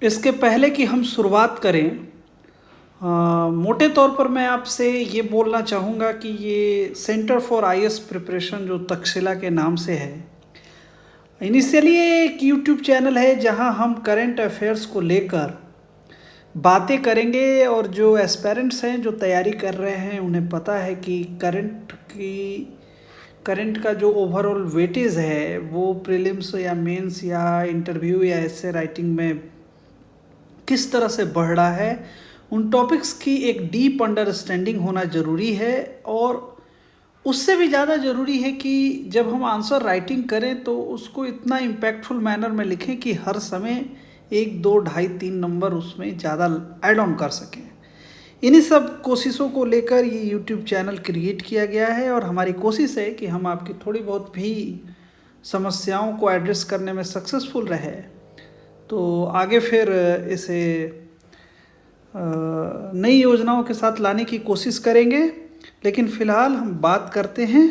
इसके पहले कि हम शुरुआत करें, मोटे तौर पर मैं आपसे ये बोलना चाहूँगा कि ये सेंटर फॉर आईएएस प्रिपरेशन जो तक्षशिला के नाम से है, इनिशियली ये एक यूट्यूब चैनल है जहां हम करंट अफेयर्स को लेकर बातें करेंगे। और जो एस्पेरेंट्स हैं जो तैयारी कर रहे हैं उन्हें पता है कि करंट का जो ओवरऑल वेटेज है वो प्रीलिम्स या मेंस या इंटरव्यू या ऐसे राइटिंग में किस तरह से बढ़ रहा है, उन टॉपिक्स की एक डीप अंडरस्टैंडिंग होना ज़रूरी है। और उससे भी ज़्यादा ज़रूरी है कि जब हम आंसर राइटिंग करें तो उसको इतना इम्पैक्टफुल मैनर में लिखें कि हर समय 1, 2, ढाई 3 नंबर उसमें ज़्यादा ऐड ऑन कर सकें। इन्हीं सब कोशिशों को लेकर ये यूट्यूब चैनल क्रिएट किया गया है और हमारी कोशिश है कि हम आपकी थोड़ी बहुत भी समस्याओं को एड्रेस करने में सक्सेसफुल रहे। तो आगे फिर इसे नई योजनाओं के साथ लाने की कोशिश करेंगे। लेकिन फ़िलहाल हम बात करते हैं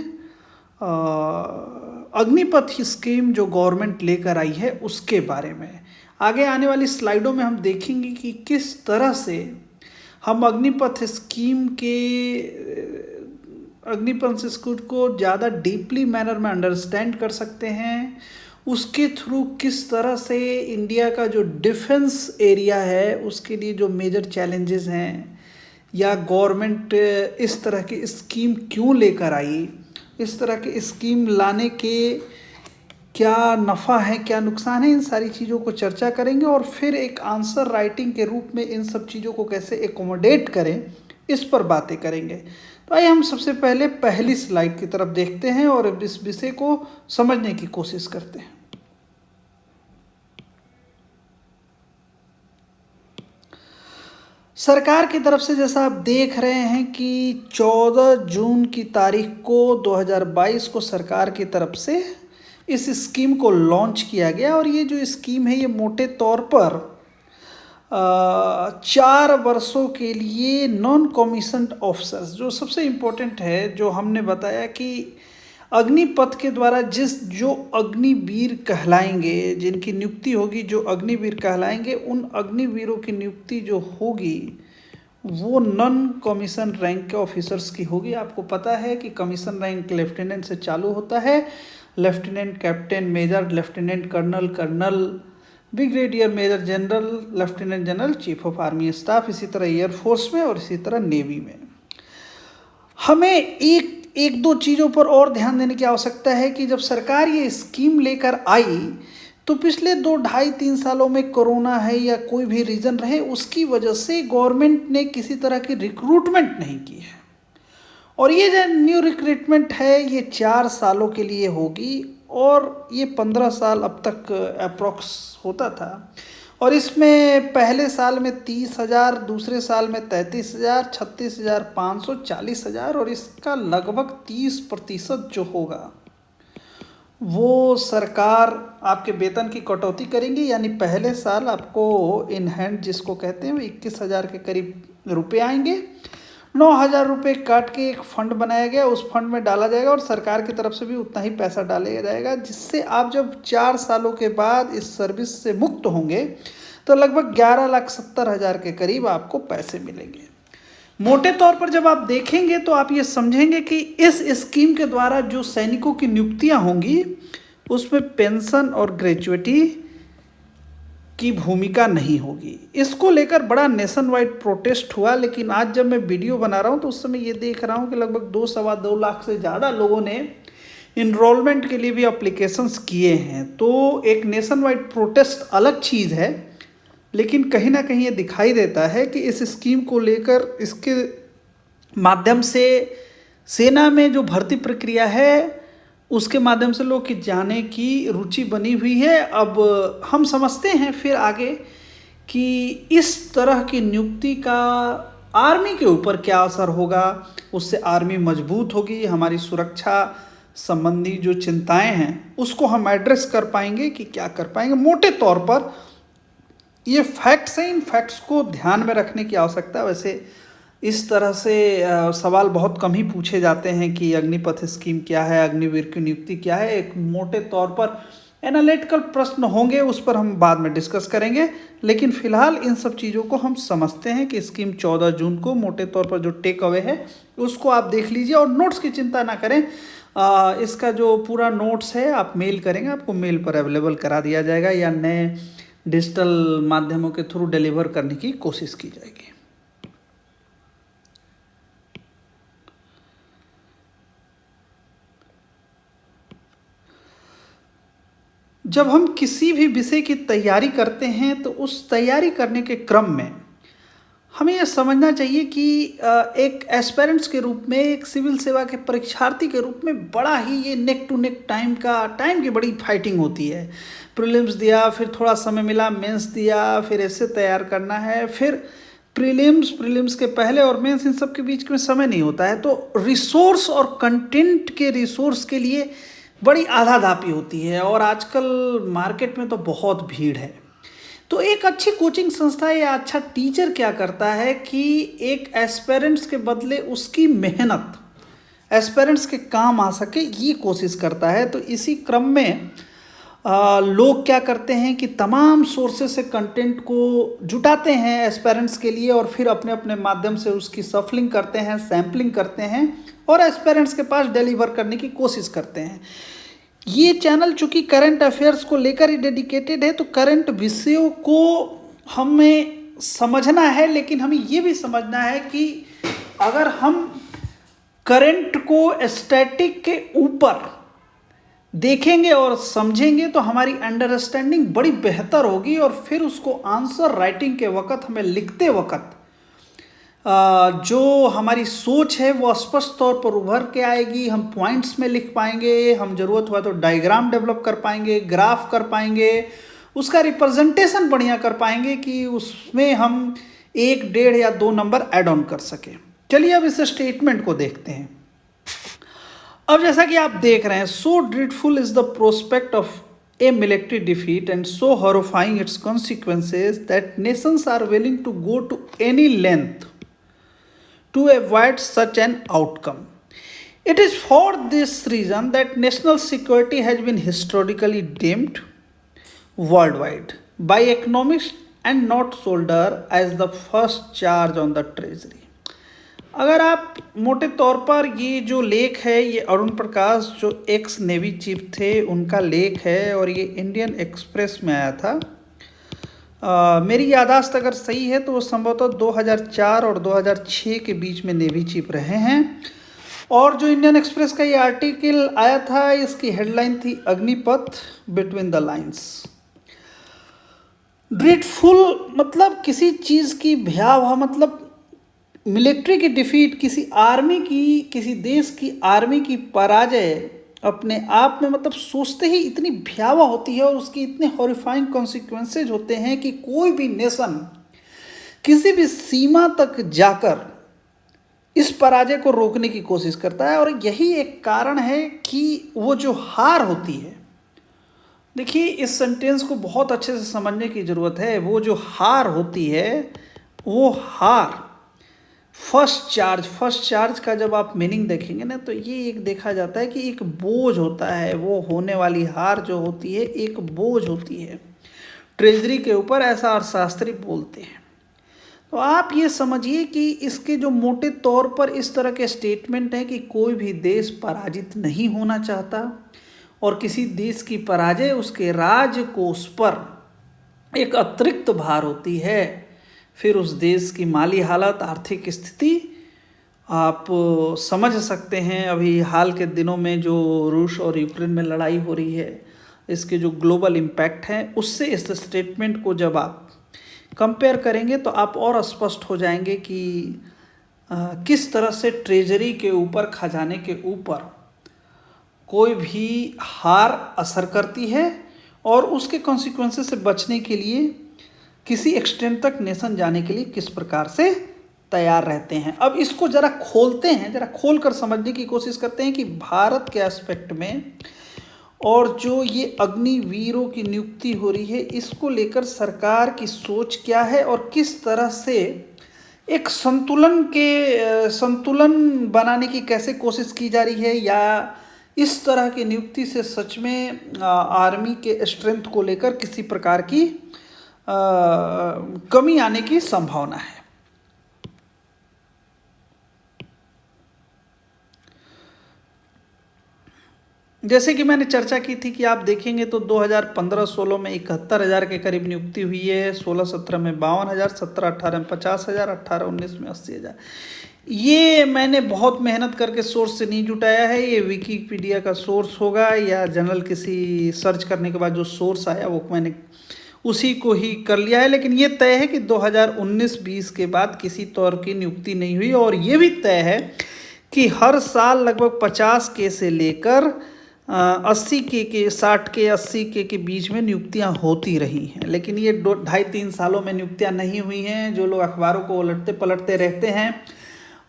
अग्निपथ स्कीम जो गवर्नमेंट लेकर आई है उसके बारे में। आगे आने वाली स्लाइडों में हम देखेंगे कि किस तरह से हम अग्निपथ स्कीम को ज़्यादा डीपली मैनर में अंडरस्टैंड कर सकते हैं। उसके थ्रू किस तरह से इंडिया का जो डिफेंस एरिया है उसके लिए जो मेजर चैलेंजेस हैं, या गवर्नमेंट इस तरह की स्कीम क्यों लेकर आई, इस तरह की स्कीम लाने के क्या नफ़ा है क्या नुकसान है, इन सारी चीज़ों को चर्चा करेंगे। और फिर एक आंसर राइटिंग के रूप में इन सब चीज़ों को कैसे एकोमोडेट करें इस पर बातें करेंगे। तो आइए हम सबसे पहले पहली स्लाइड की तरफ देखते हैं और इस विषय को समझने की कोशिश करते हैं। सरकार की तरफ से जैसा आप देख रहे हैं कि 14 जून की तारीख को 2022 को सरकार की तरफ से इस स्कीम को लॉन्च किया गया। और ये जो स्कीम है ये मोटे तौर पर 4 वर्षों के लिए नॉन कमीशन्ड ऑफिसर्स, जो सबसे इम्पोर्टेंट है, जो हमने बताया कि अग्निपथ के द्वारा जो अग्निवीर कहलाएंगे, जिनकी नियुक्ति होगी, जो अग्निवीर कहलाएंगे, उन अग्निवीरों की नियुक्ति जो होगी वो नॉन कमीशन रैंक के ऑफिसर्स की होगी। आपको पता है कि कमीशन रैंक लेफ्टिनेंट से चालू होता है, lieutenant, captain, major, lieutenant colonel, colonel, brigadier, major general, lieutenant general, chief of army staff, इसी तरह एयरफोर्स में और इसी तरह नेवी में। हमें एक दो चीज़ों पर और ध्यान देने की आवश्यकता है कि जब सरकार ये स्कीम लेकर आई तो पिछले 2, ढाई 3 सालों में कोरोना है या कोई भी रीज़न रहे, उसकी वजह से गवर्नमेंट ने किसी तरह की रिक्रूटमेंट नहीं की है। और ये जो न्यू रिक्रूटमेंट है ये 4 सालों के लिए होगी और ये 15 साल अब तक अप्रॉक्स होता था। और इसमें पहले साल में 30,000, दूसरे साल में 33,000, 36,500, 40,000 और इसका लगभग 30% जो होगा वो सरकार आपके वेतन की कटौती करेंगी। यानी पहले साल आपको इन हैंड जिसको कहते हैं वो 21,000 के करीब रुपए आएंगे। 9,000 रुपये काट के एक फंड बनाया गया, उस फंड में डाला जाएगा और सरकार की तरफ से भी उतना ही पैसा डाला जाएगा, जिससे आप जब 4 सालों के बाद इस सर्विस से मुक्त होंगे तो लगभग 11,70,000 के करीब आपको पैसे मिलेंगे। मोटे तौर पर जब आप देखेंगे तो आप ये समझेंगे कि इस स्कीम के द्वारा जो सैनिकों की नियुक्तियां होंगी उसमें पेंशन और ग्रेजुएटी की भूमिका नहीं होगी। इसको लेकर बड़ा नेशन वाइड प्रोटेस्ट हुआ, लेकिन आज जब मैं वीडियो बना रहा हूँ तो उस समय ये देख रहा हूँ कि लगभग 2-2.25 लाख से ज़्यादा लोगों ने इनरोलमेंट के लिए भी अप्लीकेशंस किए हैं। तो एक नेशन वाइड प्रोटेस्ट अलग चीज़ है, लेकिन कहीं ना कहीं ये दिखाई देता है कि इस स्कीम को लेकर इसके माध्यम से सेना में जो भर्ती प्रक्रिया है उसके माध्यम से लोग की जाने की रुचि बनी हुई है। अब हम समझते हैं फिर आगे कि इस तरह की नियुक्ति का आर्मी के ऊपर क्या असर होगा। उससे आर्मी मजबूत होगी, हमारी सुरक्षा संबंधी जो चिंताएं हैं उसको हम एड्रेस कर पाएंगे कि क्या कर पाएंगे। मोटे तौर पर ये फैक्ट्स हैं, इन फैक्ट्स को ध्यान में रखने की आवश्यकता है। वैसे इस तरह से सवाल बहुत कम ही पूछे जाते हैं कि अग्निपथ स्कीम क्या है, अग्निवीर की नियुक्ति क्या है। एक मोटे तौर पर एनालिटिकल प्रश्न होंगे, उस पर हम बाद में डिस्कस करेंगे, लेकिन फिलहाल इन सब चीज़ों को हम समझते हैं कि स्कीम 14 जून को मोटे तौर पर जो टेक अवे है उसको आप देख लीजिए और नोट्स की चिंता ना करें। इसका जो पूरा नोट्स है आप मेल करेंगे, आपको मेल पर अवेलेबल करा दिया जाएगा या नए डिजिटल माध्यमों के थ्रू डिलीवर करने की कोशिश की जाएगी। जब हम किसी भी विषय की तैयारी करते हैं तो उस तैयारी करने के क्रम में हमें यह समझना चाहिए कि एक एस्पिरेंट्स के रूप में, एक सिविल सेवा के परीक्षार्थी के रूप में बड़ा ही ये नेक टू नेक टाइम की बड़ी फाइटिंग होती है। प्रीलिम्स दिया, फिर थोड़ा समय मिला, मेंस दिया, फिर ऐसे तैयार करना है, फिर प्रीलिम्स के पहले और मेंस, इन सब के बीच में समय नहीं होता है। तो रिसोर्स और कंटेंट के रिसोर्स के लिए बड़ी आधाधापी होती है और आजकल मार्केट में तो बहुत भीड़ है। तो एक अच्छी कोचिंग संस्था या अच्छा टीचर क्या करता है कि एक एस्पिरेंट्स के बदले उसकी मेहनत एस्पिरेंट्स के काम आ सके, ये कोशिश करता है। तो इसी क्रम में लोग क्या करते हैं कि तमाम सोर्सेज से कंटेंट को जुटाते हैं एस्पिरेंट्स के लिए और फिर अपने अपने माध्यम से उसकी सफलिंग करते हैं, सैम्पलिंग करते हैं और एस्पिरेंट्स के पास डिलीवर करने की कोशिश करते हैं। ये चैनल चूँकि करंट अफेयर्स को लेकर ही डेडिकेटेड है, तो करंट विषयों को हमें समझना है, लेकिन हमें ये भी समझना है कि अगर हम करंट को स्टैटिक के ऊपर देखेंगे और समझेंगे तो हमारी अंडरस्टैंडिंग बड़ी बेहतर होगी और फिर उसको आंसर राइटिंग के वक्त, हमें लिखते वक्त जो हमारी सोच है वो स्पष्ट तौर पर उभर के आएगी। हम पॉइंट्स में लिख पाएंगे, हम ज़रूरत हुआ तो डायग्राम डेवलप कर पाएंगे, ग्राफ कर पाएंगे, उसका रिप्रेजेंटेशन बढ़िया कर पाएंगे कि उसमें हम 1, 1.5 या 2 नंबर ऐड ऑन कर सकें। चलिए अब इस स्टेटमेंट को देखते हैं। अब जैसा कि आप देख रहे हैं, so dreadful is the prospect of a military defeat and so horrifying its consequences that nations are willing to go to any length to avoid such an outcome. It is for this reason that national security has been historically dimmed worldwide by economics and not shoulder as the first charge on the treasury. अगर आप मोटे तौर पर ये जो लेख है, ये अरुण प्रकाश जो एक्स नेवी चीफ थे उनका लेख है और ये इंडियन एक्सप्रेस में आया था। मेरी याददाश्त अगर सही है तो वो संभवतः 2004 और 2006 के बीच में नेवी चीफ रहे हैं। और जो इंडियन एक्सप्रेस का ये आर्टिकल आया था, इसकी हेडलाइन थी अग्निपथ बिटवीन द लाइन्स। ड्रीडफुल मतलब किसी चीज़ की भयावह, मतलब मिलिट्री की डिफीट, किसी देश की आर्मी की पराजय अपने आप में मतलब सोचते ही इतनी भयावह होती है और उसकी इतने हॉरिफाइंग कॉन्सिक्वेंसेज होते हैं कि कोई भी नेशन किसी भी सीमा तक जाकर इस पराजय को रोकने की कोशिश करता है। और यही एक कारण है कि वो जो हार होती है, देखिए इस सेंटेंस को बहुत अच्छे से समझने की ज़रूरत है। वो जो हार होती है, वो हार फर्स्ट चार्ज का जब आप मीनिंग देखेंगे ना, तो ये एक देखा जाता है कि एक बोझ होता है। वो होने वाली हार जो होती है एक बोझ होती है ट्रेजरी के ऊपर, ऐसा अर्थशास्त्री बोलते हैं। तो आप ये समझिए कि इसके जो मोटे तौर पर इस तरह के स्टेटमेंट हैं कि कोई भी देश पराजित नहीं होना चाहता और किसी देश की पराजय उसके राजकोष पर एक अतिरिक्त भार होती है। फिर उस देश की माली हालत, आर्थिक स्थिति आप समझ सकते हैं। अभी हाल के दिनों में जो रूस और यूक्रेन में लड़ाई हो रही है, इसके जो ग्लोबल इम्पैक्ट हैं, उससे इस स्टेटमेंट को जब आप कंपेयर करेंगे तो आप और स्पष्ट हो जाएंगे कि किस तरह से ट्रेजरी के ऊपर, खजाने के ऊपर कोई भी हार असर करती है और उसके कॉन्सिक्वेंसेस से बचने के लिए किसी एक्सटेंट तक नेशन जाने के लिए किस प्रकार से तैयार रहते हैं। अब इसको ज़रा खोलते हैं, ज़रा खोल कर समझने की कोशिश करते हैं कि भारत के एस्पेक्ट में और जो ये अग्निवीरों की नियुक्ति हो रही है, इसको लेकर सरकार की सोच क्या है और किस तरह से एक संतुलन बनाने की कैसे कोशिश की जा रही है, या इस तरह की नियुक्ति से सच में आर्मी के स्ट्रेंथ को लेकर किसी प्रकार की कमी आने की संभावना है। जैसे कि मैंने चर्चा की थी कि आप देखेंगे तो 2015-16 में 71,000 के करीब नियुक्ति हुई है, 16-17 में 52,000, 17-18 में 50,000, 18-19 में 80,000। ये मैंने बहुत मेहनत करके सोर्स से नहीं जुटाया है, ये विकिपीडिया का सोर्स होगा या जनरल किसी सर्च करने के बाद जो सोर्स आया वो मैंने उसी को ही कर लिया है। लेकिन ये तय है कि 2019-20 के बाद किसी तौर की नियुक्ति नहीं हुई, और ये भी तय है कि हर साल लगभग 50 के से लेकर 80 के 60 के 80 के बीच में नियुक्तियां होती रही हैं। लेकिन ये 2-2.5-3 सालों में नियुक्तियां नहीं हुई हैं। जो लोग अखबारों को उलटते पलटते रहते हैं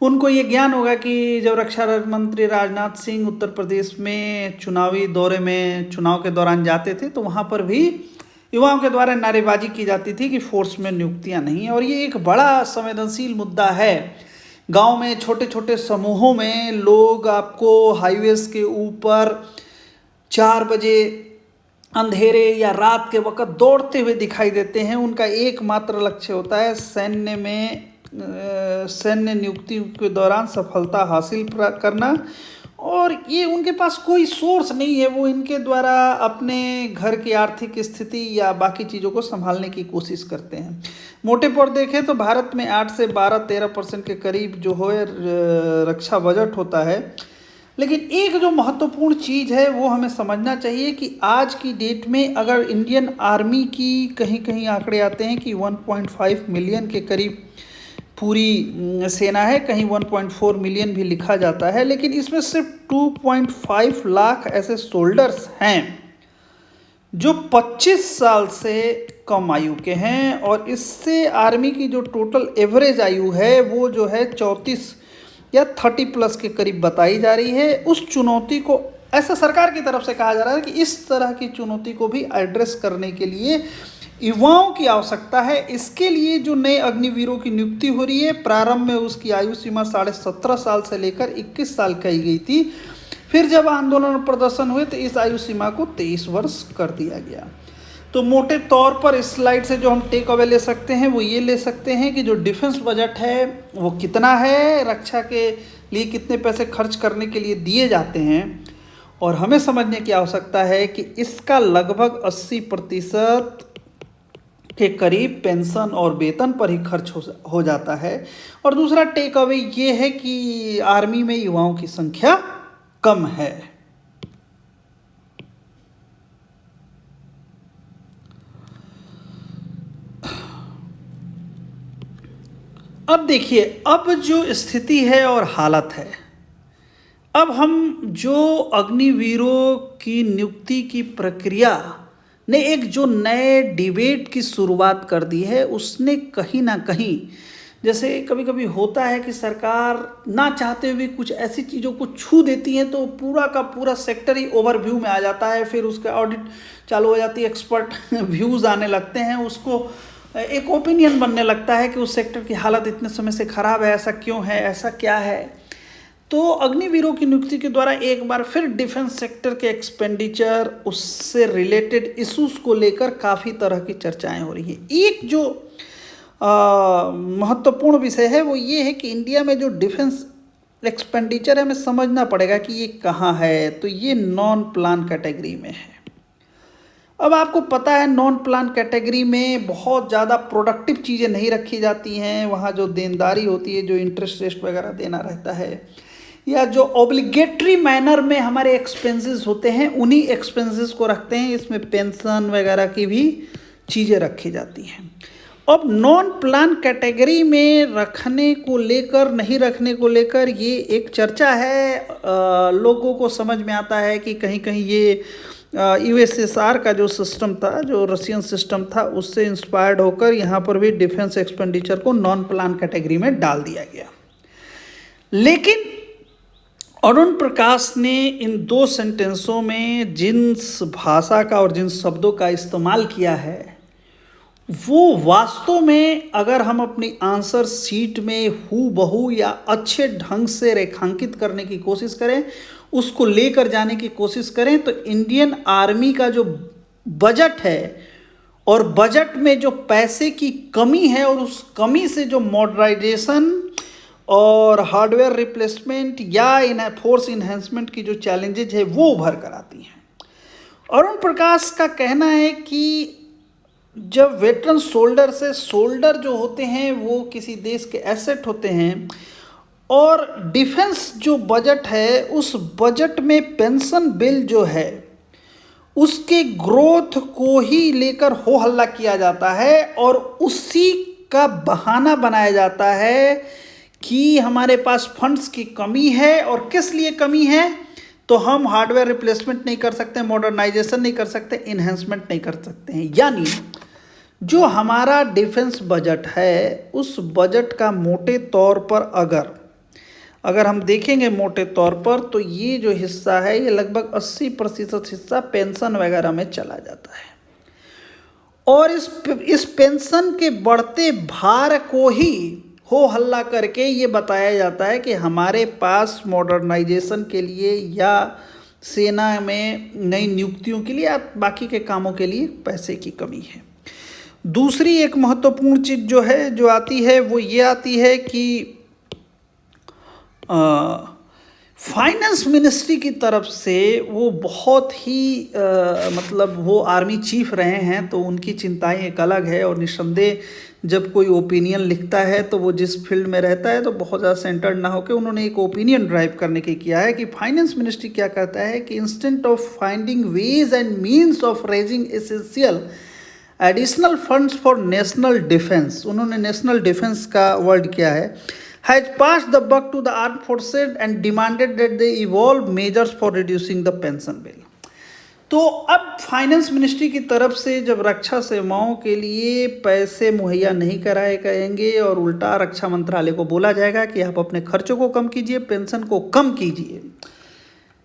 उनको ये ज्ञान होगा कि जब रक्षा मंत्री राजनाथ सिंह उत्तर प्रदेश में चुनावी दौरे में चुनाव के दौरान जाते थे तो वहाँ पर भी युवाओं के द्वारा नारेबाजी की जाती थी कि फोर्स में नियुक्तियां नहीं हैं। और ये एक बड़ा संवेदनशील मुद्दा है। गांव में छोटे छोटे समूहों में लोग आपको हाईवेज के ऊपर 4 बजे अंधेरे या रात के वक्त दौड़ते हुए दिखाई देते हैं। उनका एकमात्र लक्ष्य होता है सैन्य नियुक्ति के दौरान सफलता हासिल करना, और ये उनके पास कोई सोर्स नहीं है। वो इनके द्वारा अपने घर की आर्थिक स्थिति या बाकी चीज़ों को संभालने की कोशिश करते हैं। मोटे पर देखें तो भारत में 8 से 12-13% के करीब जो है रक्षा बजट होता है। लेकिन एक जो महत्वपूर्ण चीज़ है वो हमें समझना चाहिए कि आज की डेट में अगर इंडियन आर्मी की कहीं कहीं आंकड़े आते हैं कि 1.5 मिलियन के करीब पूरी सेना है, कहीं 1.4 मिलियन भी लिखा जाता है, लेकिन इसमें सिर्फ 2.5 लाख ऐसे सोल्डर्स हैं जो 25 साल से कम आयु के हैं, और इससे आर्मी की जो टोटल एवरेज आयु है वो जो है 34 या 30 प्लस के करीब बताई जा रही है। उस चुनौती को ऐसा सरकार की तरफ से कहा जा रहा है कि इस तरह की चुनौती को भी एड्रेस करने के लिए युवाओं की आवश्यकता है। इसके लिए जो नए अग्निवीरों की नियुक्ति हो रही है, प्रारंभ में उसकी आयु सीमा 17.5 साल से लेकर 21 साल कही गई थी। फिर जब आंदोलन और प्रदर्शन हुए तो इस आयु सीमा को 23 वर्ष कर दिया गया। तो मोटे तौर पर इस स्लाइड से जो हम टेक अवे ले सकते हैं वो ये ले सकते हैं कि जो डिफेंस बजट है वो कितना है, रक्षा के लिए कितने पैसे खर्च करने के लिए दिए जाते हैं, और हमें समझने की आवश्यकता है कि इसका लगभग 80% के करीब पेंशन और वेतन पर ही खर्च हो जाता है। और दूसरा टेक अवे ये है कि आर्मी में युवाओं की संख्या कम है। अब देखिए, अब जो स्थिति है और हालत है, अब हम जो अग्निवीरों की नियुक्ति की प्रक्रिया ने एक जो नए डिबेट की शुरुआत कर दी है, उसने कहीं ना कहीं, जैसे कभी कभी होता है कि सरकार ना चाहते हुए कुछ ऐसी चीज़ों को छू देती है तो पूरा का पूरा सेक्टर ही ओवरव्यू में आ जाता है, फिर उसका ऑडिट चालू हो जाती है, एक्सपर्ट व्यूज़ आने लगते हैं, उसको एक ओपिनियन बनने लगता है कि उस सेक्टर की हालत इतने समय से ख़राब है, ऐसा क्यों है, ऐसा क्या है। तो अग्निवीरों की नियुक्ति के द्वारा एक बार फिर डिफेंस सेक्टर के एक्सपेंडिचर, उससे रिलेटेड इश्यूज को लेकर काफ़ी तरह की चर्चाएं हो रही हैं। एक जो महत्वपूर्ण विषय है वो ये है कि इंडिया में जो डिफेंस एक्सपेंडिचर है, हमें समझना पड़ेगा कि ये कहाँ है। तो ये नॉन प्लान कैटेगरी में है। अब आपको पता है नॉन प्लान कैटेगरी में बहुत ज़्यादा प्रोडक्टिव चीज़ें नहीं रखी जाती हैं। वहाँ जो देनदारी होती है, जो इंटरेस्ट रेट वगैरह देना रहता है, या जो ऑब्लिगेटरी मैनर में हमारे एक्सपेंसेस होते हैं, उन्हीं एक्सपेंसेस को रखते हैं। इसमें पेंशन वगैरह की भी चीज़ें रखी जाती हैं। अब नॉन प्लान कैटेगरी में रखने को लेकर, नहीं रखने को लेकर ये एक चर्चा है। लोगों को समझ में आता है कि कहीं कहीं ये यूएसएसआर का जो सिस्टम था, जो रशियन सिस्टम था, उससे इंस्पायर्ड होकर यहाँ पर भी डिफेंस एक्सपेंडिचर को नॉन प्लान कैटेगरी में डाल दिया गया। लेकिन अरुण प्रकाश ने इन 2 सेंटेंसों में जिस भाषा का और जिन शब्दों का इस्तेमाल किया है, वो वास्तव में अगर हम अपनी आंसर शीट में हूबहू या अच्छे ढंग से रेखांकित करने की कोशिश करें, उसको लेकर जाने की कोशिश करें तो इंडियन आर्मी का जो बजट है और बजट में जो पैसे की कमी है और उस कमी से जो मॉडर्नाइजेशन और हार्डवेयर रिप्लेसमेंट या इन फोर्स इन्हेंसमेंट की जो चैलेंजेज है वो उभर कर आती हैं। अरुण प्रकाश का कहना है कि जब वेटरन सोल्डर से सोल्डर जो होते हैं वो किसी देश के एसेट होते हैं और डिफेंस जो बजट है उस बजट में पेंशन बिल जो है उसके ग्रोथ को ही लेकर हो हल्ला किया जाता है और उसी का बहाना बनाया जाता है कि हमारे पास फंड्स की कमी है। और किस लिए कमी है? तो हम हार्डवेयर रिप्लेसमेंट नहीं कर सकते, मॉडर्नाइजेशन नहीं कर सकते, इन्हेंसमेंट नहीं कर सकते हैं। यानी जो हमारा डिफेंस बजट है उस बजट का मोटे तौर पर अगर हम देखेंगे मोटे तौर पर तो ये जो हिस्सा है ये लगभग 80% हिस्सा पेंशन वगैरह में चला जाता है। और इस पेंशन के बढ़ते भार को ही हो हल्ला करके ये बताया जाता है कि हमारे पास मॉडर्नाइजेशन के लिए या सेना में नई नियुक्तियों के लिए या बाकी के कामों के लिए पैसे की कमी है। दूसरी एक महत्वपूर्ण चीज़ जो है जो आती है वो ये आती है कि फाइनेंस मिनिस्ट्री की तरफ से वो बहुत ही मतलब वो आर्मी चीफ रहे हैं तो उनकी चिंताएं एक अलग है। और निस्संदेह जब कोई ओपिनियन लिखता है तो वो जिस फील्ड में रहता है तो बहुत ज़्यादा सेंटर्ड ना होकर उन्होंने एक ओपिनियन ड्राइव करने की किया है कि फाइनेंस मिनिस्ट्री क्या कहता है कि instant of finding veg and means of raising essential additional funds for national defence, उन्होंने नेशनल डिफेंस का वर्ड किया है, has passed the buck to the armed forces and demanded that they evolve measures for reducing the pension bill। तो अब finance ministry की तरफ से जब रक्षा सेवाओं के लिए पैसे मुहैया नहीं कराए जाएंगे और उल्टा रक्षा मंत्रालय को बोला जाएगा कि आप अपने खर्चों को कम कीजिए, पेंशन को कम कीजिए,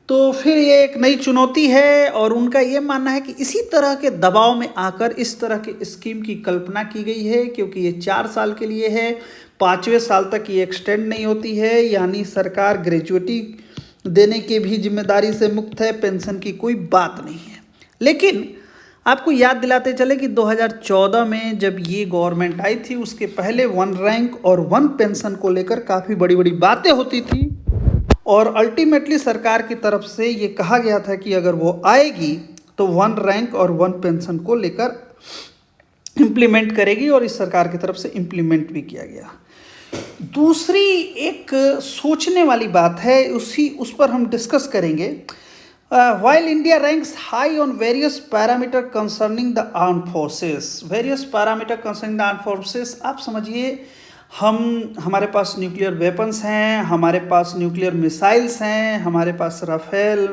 तो फिर ये एक नई चुनौती है। और उनका ये मानना है कि इसी तरह के दबाव में आकर इस तरह की स्कीम की कल्पना की गई है क्योंकि ये 4 साल के लिए है, 5वें साल तक ये एक्सटेंड नहीं होती है। यानी सरकार ग्रेजुएटी देने की भी जिम्मेदारी से मुक्त है, पेंशन की कोई बात नहीं है। लेकिन आपको याद दिलाते चले कि 2014 में जब ये गवर्नमेंट आई थी उसके पहले 1 रैंक और 1 पेंशन को लेकर काफ़ी बड़ी बड़ी बातें होती थी और अल्टीमेटली सरकार की तरफ से ये कहा गया था कि अगर वो आएगी तो 1 रैंक और 1 पेंशन को लेकर इम्प्लीमेंट करेगी और इस सरकार की तरफ से इम्प्लीमेंट भी किया गया। दूसरी एक सोचने वाली बात है उस पर हम डिस्कस करेंगे। While India ranks high on various parameter concerning the armed forces, various parameter concerning the armed forces, आप समझिए हमारे पास न्यूक्लियर वेपन्स हैं, हमारे पास न्यूक्लियर मिसाइल्स हैं, हमारे पास राफेल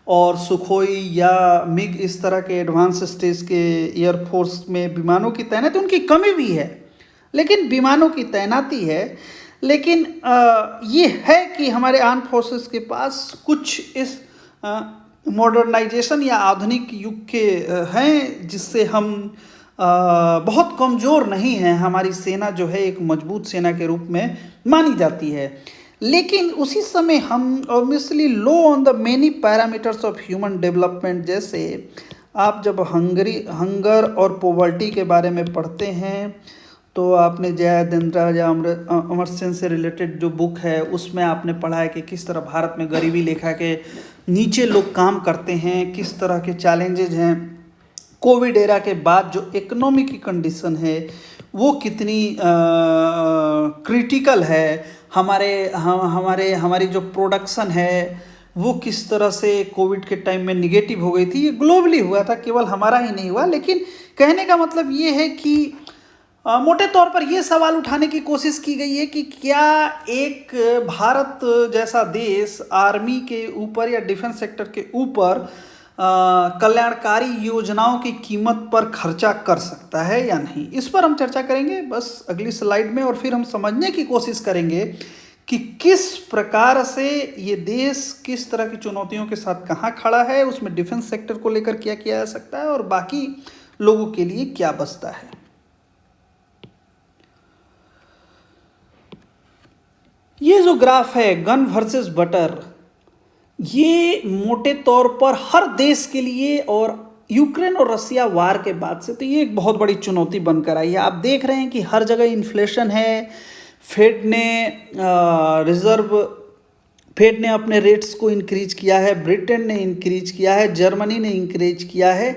और सुखोई या मिग इस तरह के एडवांस स्टेज के एयरफोर्स में विमानों की तैनाती, उनकी कमी भी है लेकिन विमानों की तैनाती है। लेकिन ये है कि हमारे आर्म फोर्सेस के पास कुछ इस मॉडर्नाइजेशन या आधुनिक युग के हैं जिससे हम बहुत कमज़ोर नहीं हैं। हमारी सेना जो है एक मजबूत सेना के रूप में मानी जाती है। लेकिन उसी समय हम obviously low on the many parameters of human development, जैसे आप जब हंगर और पॉवर्टी के बारे में पढ़ते हैं तो आपने जयादेंद्र या अमर सेन से रिलेटेड जो बुक है उसमें आपने पढ़ा है कि किस तरह भारत में गरीबी रेखा के नीचे लोग काम करते हैं, किस तरह के चैलेंजेज हैं। कोविड एरा के बाद जो इकोनॉमी की कंडीशन है वो कितनी क्रिटिकल है, हमारी जो प्रोडक्शन है वो किस तरह से कोविड के टाइम में निगेटिव हो गई थी। ये ग्लोबली हुआ था, केवल हमारा ही नहीं हुआ। लेकिन कहने का मतलब ये है कि मोटे तौर पर ये सवाल उठाने की कोशिश की गई है कि क्या एक भारत जैसा देश आर्मी के ऊपर या डिफेंस सेक्टर के ऊपर कल्याणकारी योजनाओं की कीमत पर खर्चा कर सकता है या नहीं। इस पर हम चर्चा करेंगे बस अगली स्लाइड में, और फिर हम समझने की कोशिश करेंगे कि किस प्रकार से ये देश किस तरह की चुनौतियों के साथ कहाँ खड़ा है, उसमें डिफेंस सेक्टर को लेकर क्या किया जा सकता है और बाकी लोगों के लिए क्या बचता है। ये जो ग्राफ है गन वर्सेस बटर, ये मोटे तौर पर हर देश के लिए, और यूक्रेन और रसिया वार के बाद से तो ये एक बहुत बड़ी चुनौती बनकर आई है। आप देख रहे हैं कि हर जगह इन्फ्लेशन है। फेड ने रिजर्व फेड ने अपने रेट्स को इंक्रीज किया है, ब्रिटेन ने इंक्रीज किया है, जर्मनी ने इंक्रीज किया है।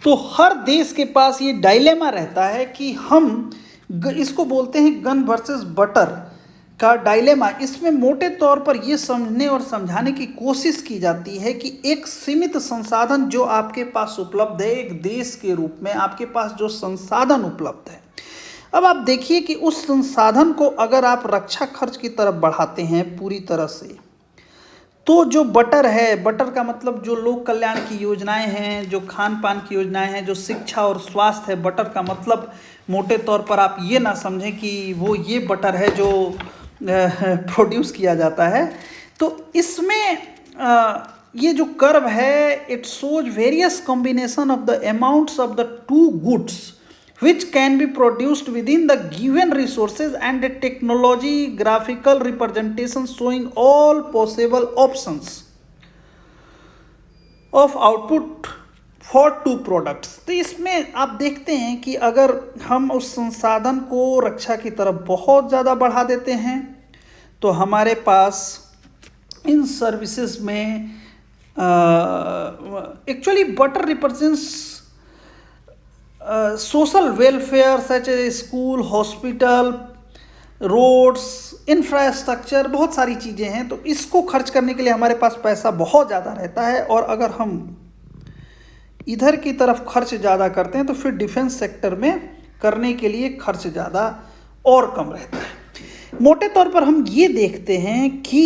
तो हर देश के पास ये डायलेमा रहता है कि हम इसको बोलते हैं गन वर्सेस बटर का डायलेमा। इसमें मोटे तौर पर ये समझने और समझाने की कोशिश की जाती है कि एक सीमित संसाधन जो आपके पास उपलब्ध है, एक देश के रूप में आपके पास जो संसाधन उपलब्ध है, अब आप देखिए कि उस संसाधन को अगर आप रक्षा खर्च की तरफ बढ़ाते हैं पूरी तरह से, तो जो बटर है, बटर का मतलब जो लोक कल्याण की योजनाएं हैं, जो खान पान की योजनाएं हैं, जो शिक्षा और स्वास्थ्य है, बटर का मतलब मोटे तौर पर आप ये ना समझें कि वो ये बटर है जो प्रोड्यूस किया जाता है। तो इसमें ये जो कर्व है, it shows various combination of the amounts of the two goods which can be produced within the given resources and a technology graphical representation showing all possible options of output for two products। तो इसमें आप देखते हैं कि अगर हम उस संसाधन को रक्षा की तरफ बहुत ज़्यादा बढ़ा देते हैं तो हमारे पास इन सर्विसेज में actually butter represents social welfare such a school, hospital, roads, infrastructure, बहुत सारी चीज़ें हैं। तो इसको खर्च करने के लिए हमारे पास पैसा बहुत ज़्यादा रहता है, और अगर हम इधर की तरफ खर्च ज़्यादा करते हैं तो फिर डिफेंस सेक्टर में करने के लिए खर्च ज़्यादा और कम रहता है। मोटे तौर पर हम ये देखते हैं कि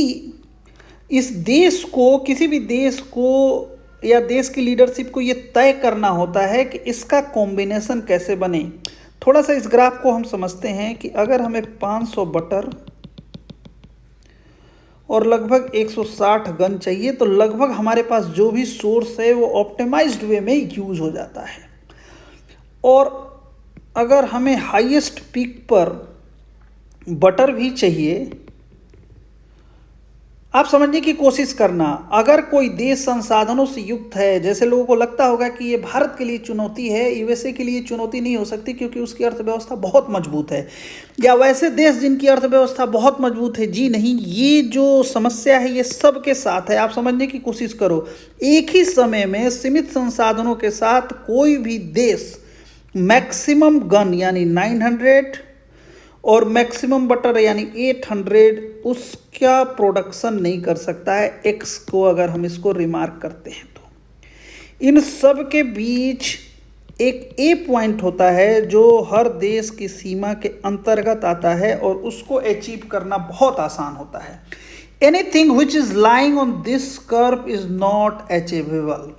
इस देश को, किसी भी देश को या देश की लीडरशिप को ये तय करना होता है कि इसका कॉम्बिनेशन कैसे बने। थोड़ा सा इस ग्राफ को हम समझते हैं कि अगर हमें 500 बटर और लगभग 160 गन चाहिए तो लगभग हमारे पास जो भी सोर्स है वो ऑप्टिमाइज्ड वे में यूज हो जाता है। और अगर हमें हाईएस्ट पीक पर बटर भी चाहिए, आप समझने की कोशिश करना, अगर कोई देश संसाधनों से युक्त है, जैसे लोगों को लगता होगा कि ये भारत के लिए चुनौती है, यूएसए के लिए चुनौती नहीं हो सकती क्योंकि उसकी अर्थव्यवस्था बहुत मजबूत है, या वैसे देश जिनकी अर्थव्यवस्था बहुत मजबूत है। जी नहीं, ये जो समस्या है ये सबके साथ है। आप समझने की कोशिश करो, एक ही समय में सीमित संसाधनों के साथ कोई भी देश मैक्सिमम गन यानी 900 और मैक्सिमम बटर यानी 800 उसका प्रोडक्शन नहीं कर सकता है। एक्स को अगर हम इसको रिमार्क करते हैं तो इन सब के बीच एक ए पॉइंट होता है जो हर देश की सीमा के अंतर्गत आता है और उसको अचीव करना बहुत आसान होता है। Anything which is lying on this curve is not achievable,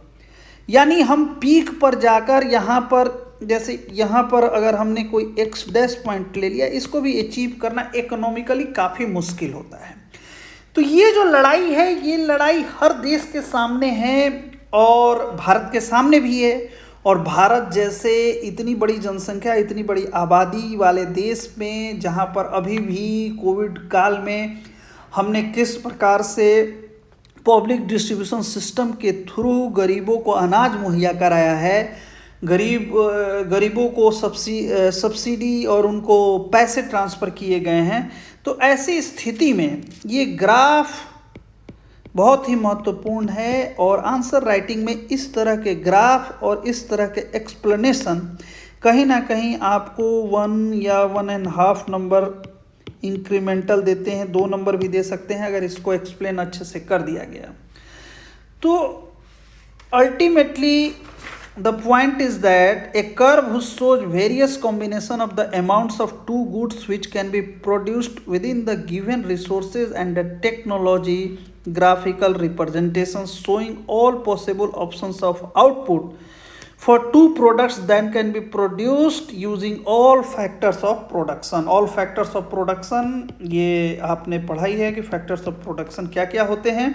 यानी हम पीक पर जाकर यहाँ पर, जैसे यहाँ पर अगर हमने कोई एक्स डैश पॉइंट ले लिया, इसको भी अचीव करना इकोनॉमिकली काफ़ी मुश्किल होता है। तो ये जो लड़ाई है, ये लड़ाई हर देश के सामने है और भारत के सामने भी है। और भारत जैसे इतनी बड़ी जनसंख्या, इतनी बड़ी आबादी वाले देश में, जहाँ पर अभी भी कोविड काल में हमने किस प्रकार से पब्लिक डिस्ट्रीब्यूशन सिस्टम के थ्रू गरीबों को अनाज मुहैया कराया है, गरीबों को सब्सिडी और उनको पैसे ट्रांसफ़र किए गए हैं। तो ऐसी स्थिति में ये ग्राफ बहुत ही महत्वपूर्ण है, और आंसर राइटिंग में इस तरह के ग्राफ और इस तरह के एक्सप्लेनेशन कहीं ना कहीं आपको 1 या 1.5 नंबर इंक्रीमेंटल देते हैं, 2 नंबर भी दे सकते हैं अगर इसको एक्सप्लेन अच्छे से कर दिया गया। तो ultimately the point is that a curve which shows various combination of the amounts of two goods which can be produced within the given resources and the technology graphical representations showing all possible options of output for two products then can be produced using all factors of production। all factors of production ये आपने पढ़ाई है कि factors of production क्या क्या होते हैं,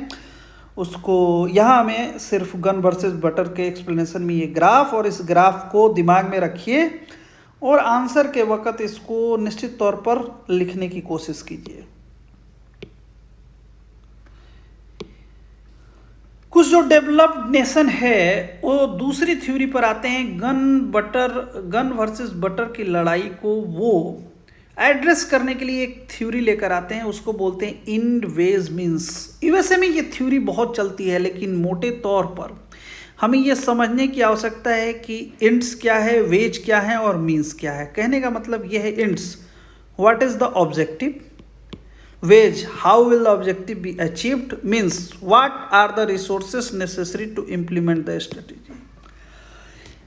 उसको यहाँ में सिर्फ गन वर्सेस बटर के एक्सप्लेनेशन में ये ग्राफ, और इस ग्राफ को दिमाग में रखिए और आंसर के वक्त इसको निश्चित तौर पर लिखने की कोशिश कीजिए। कुछ जो डेवलप्ड नेशन है वो दूसरी थ्योरी पर आते हैं, गन वर्सेस बटर की लड़ाई को वो एड्रेस करने के लिए एक थ्योरी लेकर आते हैं, उसको बोलते हैं इंड वेज मीन्स। यूएसए में ये थ्योरी बहुत चलती है, लेकिन मोटे तौर पर हमें ये समझने की आवश्यकता है कि इंड्स क्या है, वेज क्या है और मीन्स क्या है। कहने का मतलब ये है, ends what is the objective, wage how will the objective be achieved, means what are the resources necessary to implement the strategy।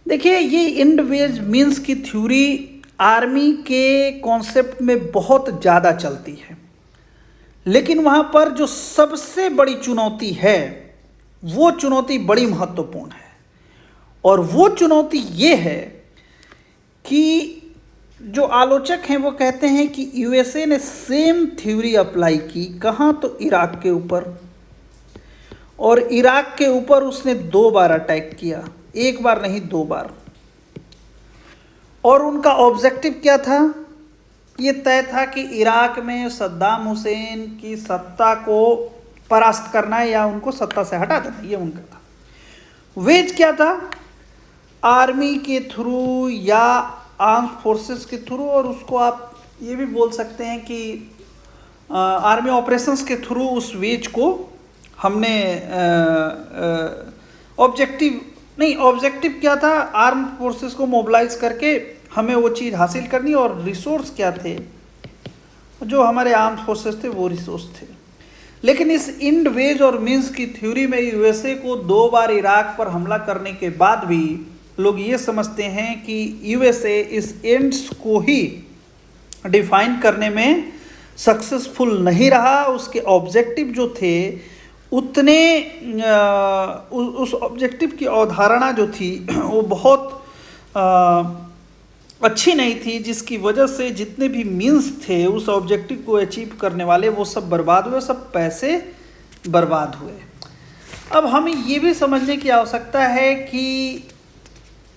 देखिए ये इंड वेज मीन्स की थ्योरी आर्मी के कॉन्सेप्ट में बहुत ज़्यादा चलती है, लेकिन वहाँ पर जो सबसे बड़ी चुनौती है वो चुनौती बड़ी महत्वपूर्ण है, और वो चुनौती ये है कि जो आलोचक हैं वो कहते हैं कि यूएसए ने सेम थ्योरी अप्लाई की, कहाँ, तो इराक के ऊपर, और इराक के ऊपर उसने 2 बार अटैक किया, 1 बार नहीं 2 बार। और उनका ऑब्जेक्टिव क्या था, ये तय था कि इराक में सद्दाम हुसैन की सत्ता को परास्त करना है या उनको सत्ता से हटा देना, ये उनका था। वेज क्या था, आर्मी के थ्रू या आर्म फोर्सेस के थ्रू, और उसको आप ये भी बोल सकते हैं कि आर्मी ऑपरेशंस के थ्रू उस वेज को हमने ऑब्जेक्टिव क्या था, आर्म फोर्सेस को मोबिलाइज करके हमें वो चीज़ हासिल करनी, और रिसोर्स क्या थे, जो हमारे आर्म फोर्सेस थे वो रिसोर्स थे। लेकिन इस इंड वेज और मीन्स की थ्योरी में यूएसए को 2 बार इराक पर हमला करने के बाद भी लोग ये समझते हैं कि यूएसए इस एंड्स को ही डिफाइन करने में सक्सेसफुल नहीं रहा। उसके ऑब्जेक्टिव जो थे उतने उस ऑब्जेक्टिव की अवधारणा जो थी वो बहुत अच्छी नहीं थी, जिसकी वजह से जितने भी मीन्स थे उस ऑब्जेक्टिव को अचीव करने वाले वो सब बर्बाद हुए, सब पैसे बर्बाद हुए। अब हमें ये भी समझने की आवश्यकता है कि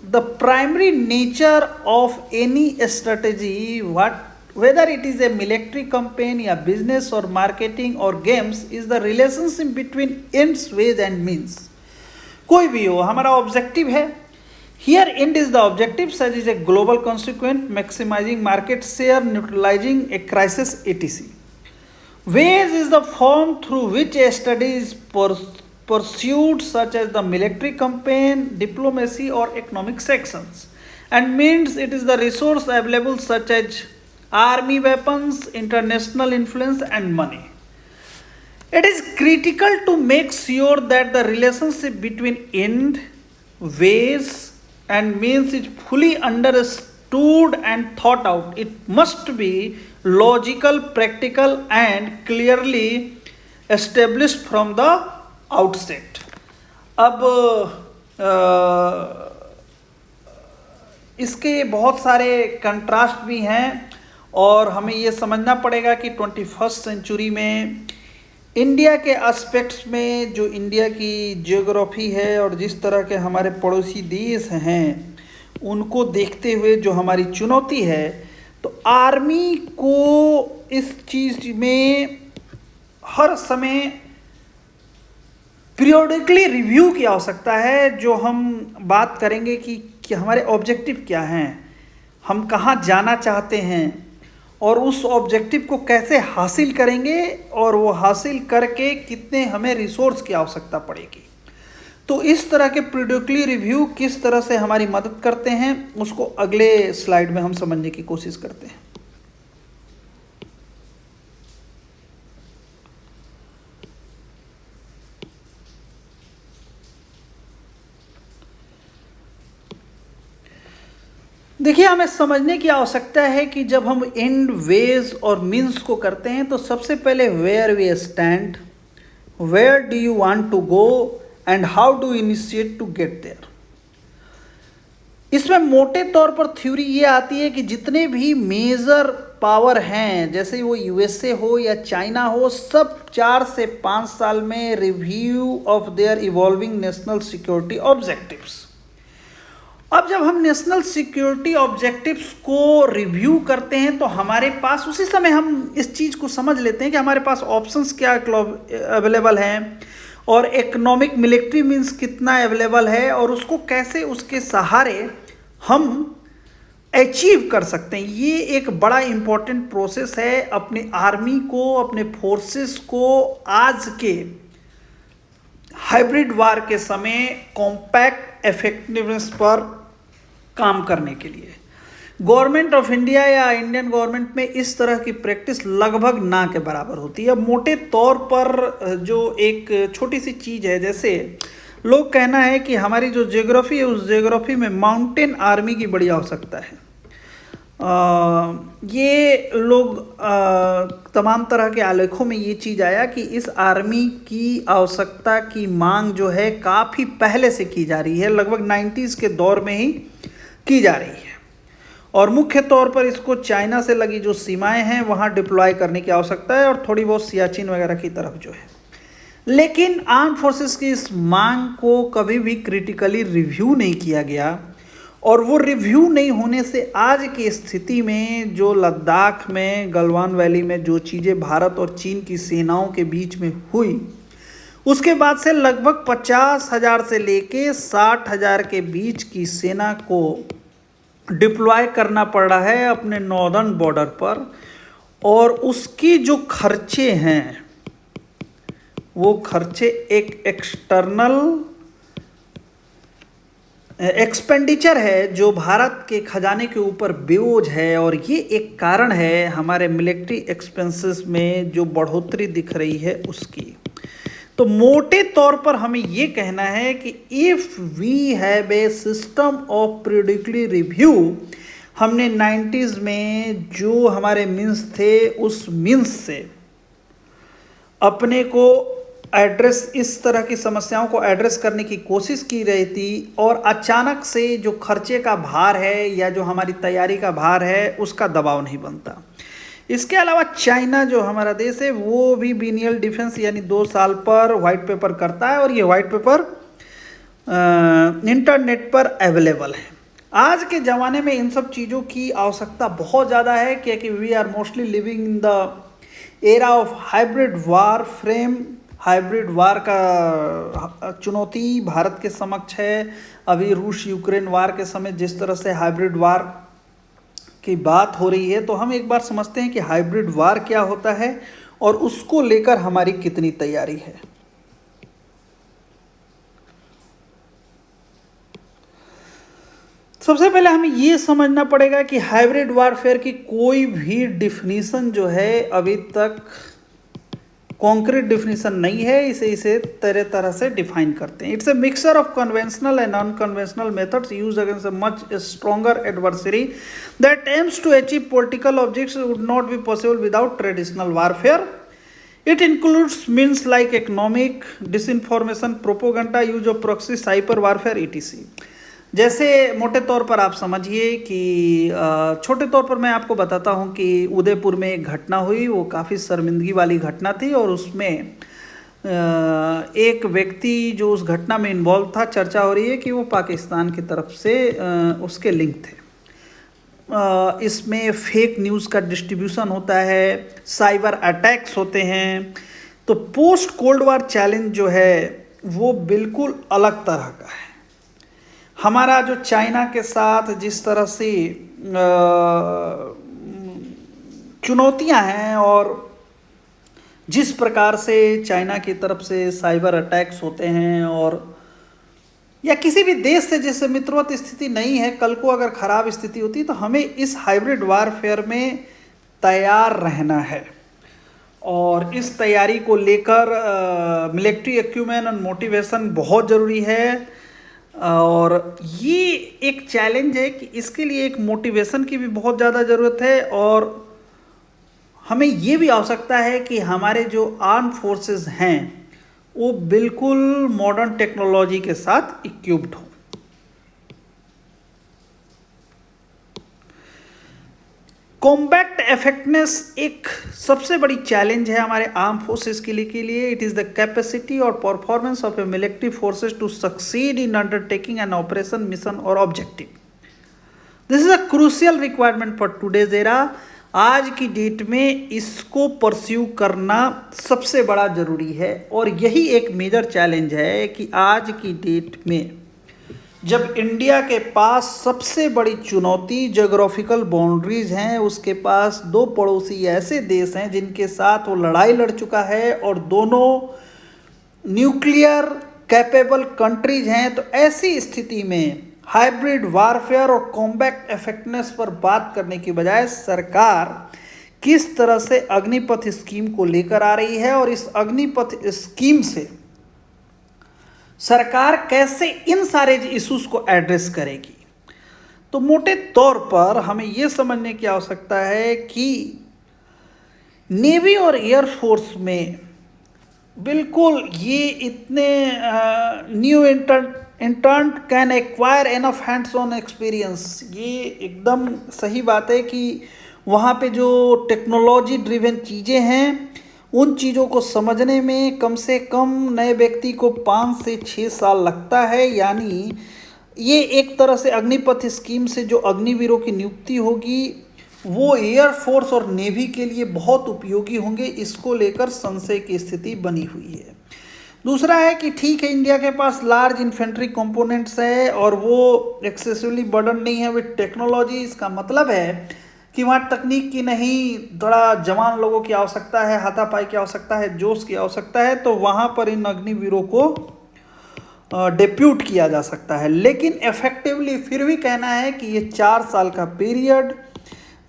the primary nature of any strategy, whether it is a military campaign या business or marketing or games, is the relationship between ends, ways and means। कोई भी हो, हमारा ऑब्जेक्टिव है, here end is the objective such as a global consequence, maximizing market share, neutralizing a crisis, etc। ways is the form through which a study is pursued, such as the military campaign, diplomacy or economic sections, and means it is the resource available such as army, weapons, international influence and money। It is critical to make sure that the relationship between end, ways and means is fully understood and thought out। It must be logical, practical and clearly established from the outset. अब इसके बहुत सारे contrast भी हैं, और हमें ये समझना पड़ेगा कि 21st सेंचुरी में इंडिया के एस्पेक्ट्स में जो इंडिया की जियोग्राफी है और जिस तरह के हमारे पड़ोसी देश हैं उनको देखते हुए जो हमारी चुनौती है, तो आर्मी को इस चीज़ में हर समय पीरियोडिकली रिव्यू की आवश्यकता है। जो हम बात करेंगे कि हमारे ऑब्जेक्टिव क्या हैं, हम कहाँ जाना चाहते हैं और उस ऑब्जेक्टिव को कैसे हासिल करेंगे, और वो हासिल करके कितने हमें रिसोर्स की आवश्यकता पड़ेगी। तो इस तरह के पीरियोडिकली रिव्यू किस तरह से हमारी मदद करते हैं उसको अगले स्लाइड में हम समझने की कोशिश करते हैं। देखिए, हमें समझने की आवश्यकता है कि जब हम एंड, वेज और मीन्स को करते हैं तो सबसे पहले where we stand, where do you want to go and how do initiate to get there. इसमें मोटे तौर पर थ्योरी ये आती है कि जितने भी मेजर पावर हैं, जैसे वो यूएसए हो या चाइना हो, सब 4 से 5 साल में review of their evolving national security objectives. अब जब हम नेशनल सिक्योरिटी ऑब्जेक्टिव्स को रिव्यू करते हैं तो हमारे पास उसी समय हम इस चीज़ को समझ लेते हैं कि हमारे पास ऑप्शंस क्या अवेलेबल हैं और इकोनॉमिक मिलिट्री मीन्स कितना अवेलेबल है और उसको कैसे उसके सहारे हम अचीव कर सकते हैं। ये एक बड़ा इम्पोर्टेंट प्रोसेस है अपनी आर्मी को, अपने फोर्सेस को आज के हाइब्रिड वार के समय कॉम्पैक्ट इफेक्टिवनेस पर काम करने के लिए। गवर्नमेंट ऑफ इंडिया या इंडियन गवर्नमेंट में इस तरह की प्रैक्टिस लगभग ना के बराबर होती है। मोटे तौर पर जो एक छोटी सी चीज़ है, जैसे लोग कहना है कि हमारी जो ज्योग्राफी है उस ज्योग्राफी में माउंटेन आर्मी की बड़ी आवश्यकता है। ये लोग तमाम तरह के आलेखों में ये चीज़ आया कि इस आर्मी की आवश्यकता की मांग जो है काफ़ी पहले से की जा रही है, लगभग 90s के दौर में ही की जा रही है और मुख्य तौर पर इसको चाइना से लगी जो सीमाएं हैं वहाँ डिप्लॉय करने की आवश्यकता है और थोड़ी बहुत सियाचिन वगैरह की तरफ जो है। लेकिन आर्म फोर्सेस की इस मांग को कभी भी क्रिटिकली रिव्यू नहीं किया गया और वो रिव्यू नहीं होने से आज की स्थिति में जो लद्दाख में गलवान वैली में जो चीज़ें भारत और चीन की सेनाओं के बीच में हुई, उसके बाद से लगभग 50,000 से लेके 60,000 के बीच की सेना को डिप्लॉय करना पड़ रहा है अपने नॉर्दर्न बॉर्डर पर और उसकी जो खर्चे हैं वो खर्चे एक एक्सटर्नल एक्सपेंडिचर है जो भारत के खजाने के ऊपर बोझ है और ये एक कारण है हमारे मिलिट्री एक्सपेंसेस में जो बढ़ोतरी दिख रही है उसकी। तो मोटे तौर पर हमें ये कहना है कि if we have a system of periodically review, हमने 90s में जो हमारे मीन्स थे उस मीन्स से अपने को एड्रेस, इस तरह की समस्याओं को एड्रेस करने की कोशिश की रही थी और अचानक से जो खर्चे का भार है या जो हमारी तैयारी का भार है उसका दबाव नहीं बनता। इसके अलावा चाइना जो हमारा देश है वो भी बिनियल डिफेंस यानी 2 साल पर वाइट पेपर करता है और ये वाइट पेपर इंटरनेट पर अवेलेबल है। आज के ज़माने में इन सब चीज़ों की आवश्यकता बहुत ज़्यादा है क्योंकि we are mostly living in the era of hybrid war frame. Hybrid war का चुनौती भारत के समक्ष है। अभी रूस यूक्रेन वार के समय जिस तरह से हाइब्रिड वार की बात हो रही है, तो हम एक बार समझते हैं कि हाइब्रिड वार क्या होता है और उसको लेकर हमारी कितनी तैयारी है। सबसे पहले हमें ये समझना पड़ेगा कि हाइब्रिड वारफेयर की कोई भी डिफिनीशन जो है अभी तक कॉन्क्रीट डिफिनीशन नहीं है। इसे तरह तरह से डिफाइन करते हैं। It's a mixture of conventional and unconventional methods used against a much stronger adversary that aims to achieve political objects would not be possible without traditional warfare. It includes means like economic, disinformation, propaganda, use of proxy, cyber warfare, etc. जैसे मोटे तौर पर आप समझिए कि छोटे तौर पर मैं आपको बताता हूँ कि उदयपुर में एक घटना हुई, वो काफ़ी शर्मिंदगी वाली घटना थी और उसमें एक व्यक्ति जो उस घटना में इन्वॉल्व था, चर्चा हो रही है कि वो पाकिस्तान की तरफ से उसके लिंक थे। इसमें फेक न्यूज़ का डिस्ट्रीब्यूशन होता है, साइबर अटैक्स होते हैं। तो पोस्ट कोल्ड वार चैलेंज जो है वो बिल्कुल अलग तरह का है। हमारा जो चाइना के साथ जिस तरह से चुनौतियां हैं और जिस प्रकार से चाइना की तरफ से साइबर अटैक्स होते हैं और या किसी भी देश से जैसे मित्रवत स्थिति नहीं है, कल को अगर ख़राब स्थिति होती तो हमें इस हाइब्रिड वारफेयर में तैयार रहना है और इस तैयारी को लेकर मिलिट्री एक्यूमेन और मोटिवेशन बहुत ज़रूरी है। और ये एक चैलेंज है कि इसके लिए एक मोटिवेशन की भी बहुत ज़्यादा ज़रूरत है और हमें ये भी आवश्यकता है कि हमारे जो आर्म फोर्सेस हैं वो बिल्कुल मॉडर्न टेक्नोलॉजी के साथ इक्विप्ड हो। कॉम्बैट इफेक्टिवनेस एक सबसे बड़ी चैलेंज है हमारे आर्म फोर्सेस के लिए। इट इज़ द कैपेसिटी और performance of a military forces to succeed in undertaking an operation, mission और objective. This is a crucial requirement for today's era. आज की डेट में इसको परस्यू करना सबसे बड़ा ज़रूरी है। और यही एक मेजर चैलेंज है कि आज की डेट में जब इंडिया के पास सबसे बड़ी चुनौती ज्योग्राफिकल बाउंड्रीज हैं, उसके पास दो पड़ोसी ऐसे देश हैं जिनके साथ वो लड़ाई लड़ चुका है और दोनों न्यूक्लियर कैपेबल कंट्रीज हैं, तो ऐसी स्थिति में हाइब्रिड वारफेयर और कॉम्बैट इफेक्टिवनेस पर बात करने की बजाय सरकार किस तरह से अग्निपथ स्कीम को लेकर आ रही है और इस अग्निपथ स्कीम से सरकार कैसे इन सारे इश्यूज को एड्रेस करेगी। तो मोटे तौर पर हमें यह समझने की आवश्यकता है कि नेवी और एयरफोर्स में बिल्कुल ये इतने new intern can acquire enough hands on experience, ये एकदम सही बात है कि वहाँ पे जो टेक्नोलॉजी ड्रिवन चीज़ें हैं उन चीज़ों को समझने में कम से कम नए व्यक्ति को 5 से 6 साल लगता है। यानी ये एक तरह से अग्निपथ स्कीम से जो अग्निवीरों की नियुक्ति होगी वो एयरफोर्स और नेवी के लिए बहुत उपयोगी होंगे, इसको लेकर संशय की स्थिति बनी हुई है। दूसरा है कि ठीक है, इंडिया के पास लार्ज इन्फेंट्री कंपोनेंट्स है और वो एक्सेसिवली बर्डन नहीं है विद टेक्नोलॉजी। इसका मतलब है कि वहाँ तकनीक की नहीं, थोड़ा जवान लोगों की आवश्यकता है, हाथापाई की आवश्यकता है, जोश की आवश्यकता है, तो वहाँ पर इन अग्निवीरों को डिप्यूट किया जा सकता है। लेकिन इफेक्टिवली फिर भी कहना है कि ये 4 साल का पीरियड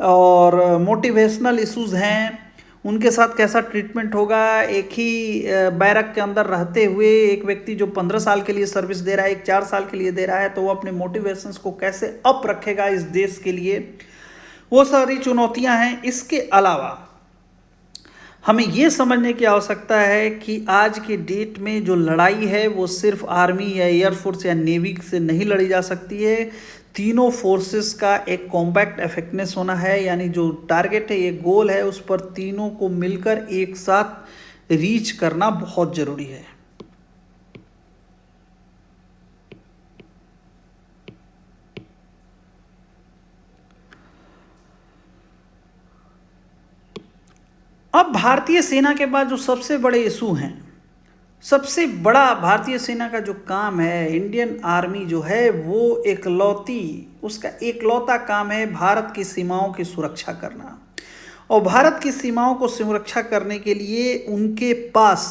और मोटिवेशनल इश्यूज हैं, उनके साथ कैसा ट्रीटमेंट होगा। एक ही बैरक के अंदर रहते हुए एक व्यक्ति जो 15 साल के लिए सर्विस दे रहा है, एक 4 साल के लिए दे रहा है, तो वो अपने मोटिवेशंस को कैसे अप रखेगा इस देश के लिए, वो सारी चुनौतियां हैं। इसके अलावा हमें ये समझने की आवश्यकता है कि आज के डेट में जो लड़ाई है वो सिर्फ आर्मी या एयरफोर्स या नेवी से नहीं लड़ी जा सकती है। तीनों फोर्सेस का एक कॉम्पैक्ट इफेक्टिवनेस होना है, यानी जो टारगेट है, ये गोल है, उस पर तीनों को मिलकर एक साथ रीच करना बहुत ज़रूरी है। अब भारतीय सेना के पास जो सबसे बड़े इशू हैं, सबसे बड़ा भारतीय सेना का जो काम है, इंडियन आर्मी जो है वो उसका एकलौता काम है भारत की सीमाओं की सुरक्षा करना। और भारत की सीमाओं को सुरक्षा करने के लिए उनके पास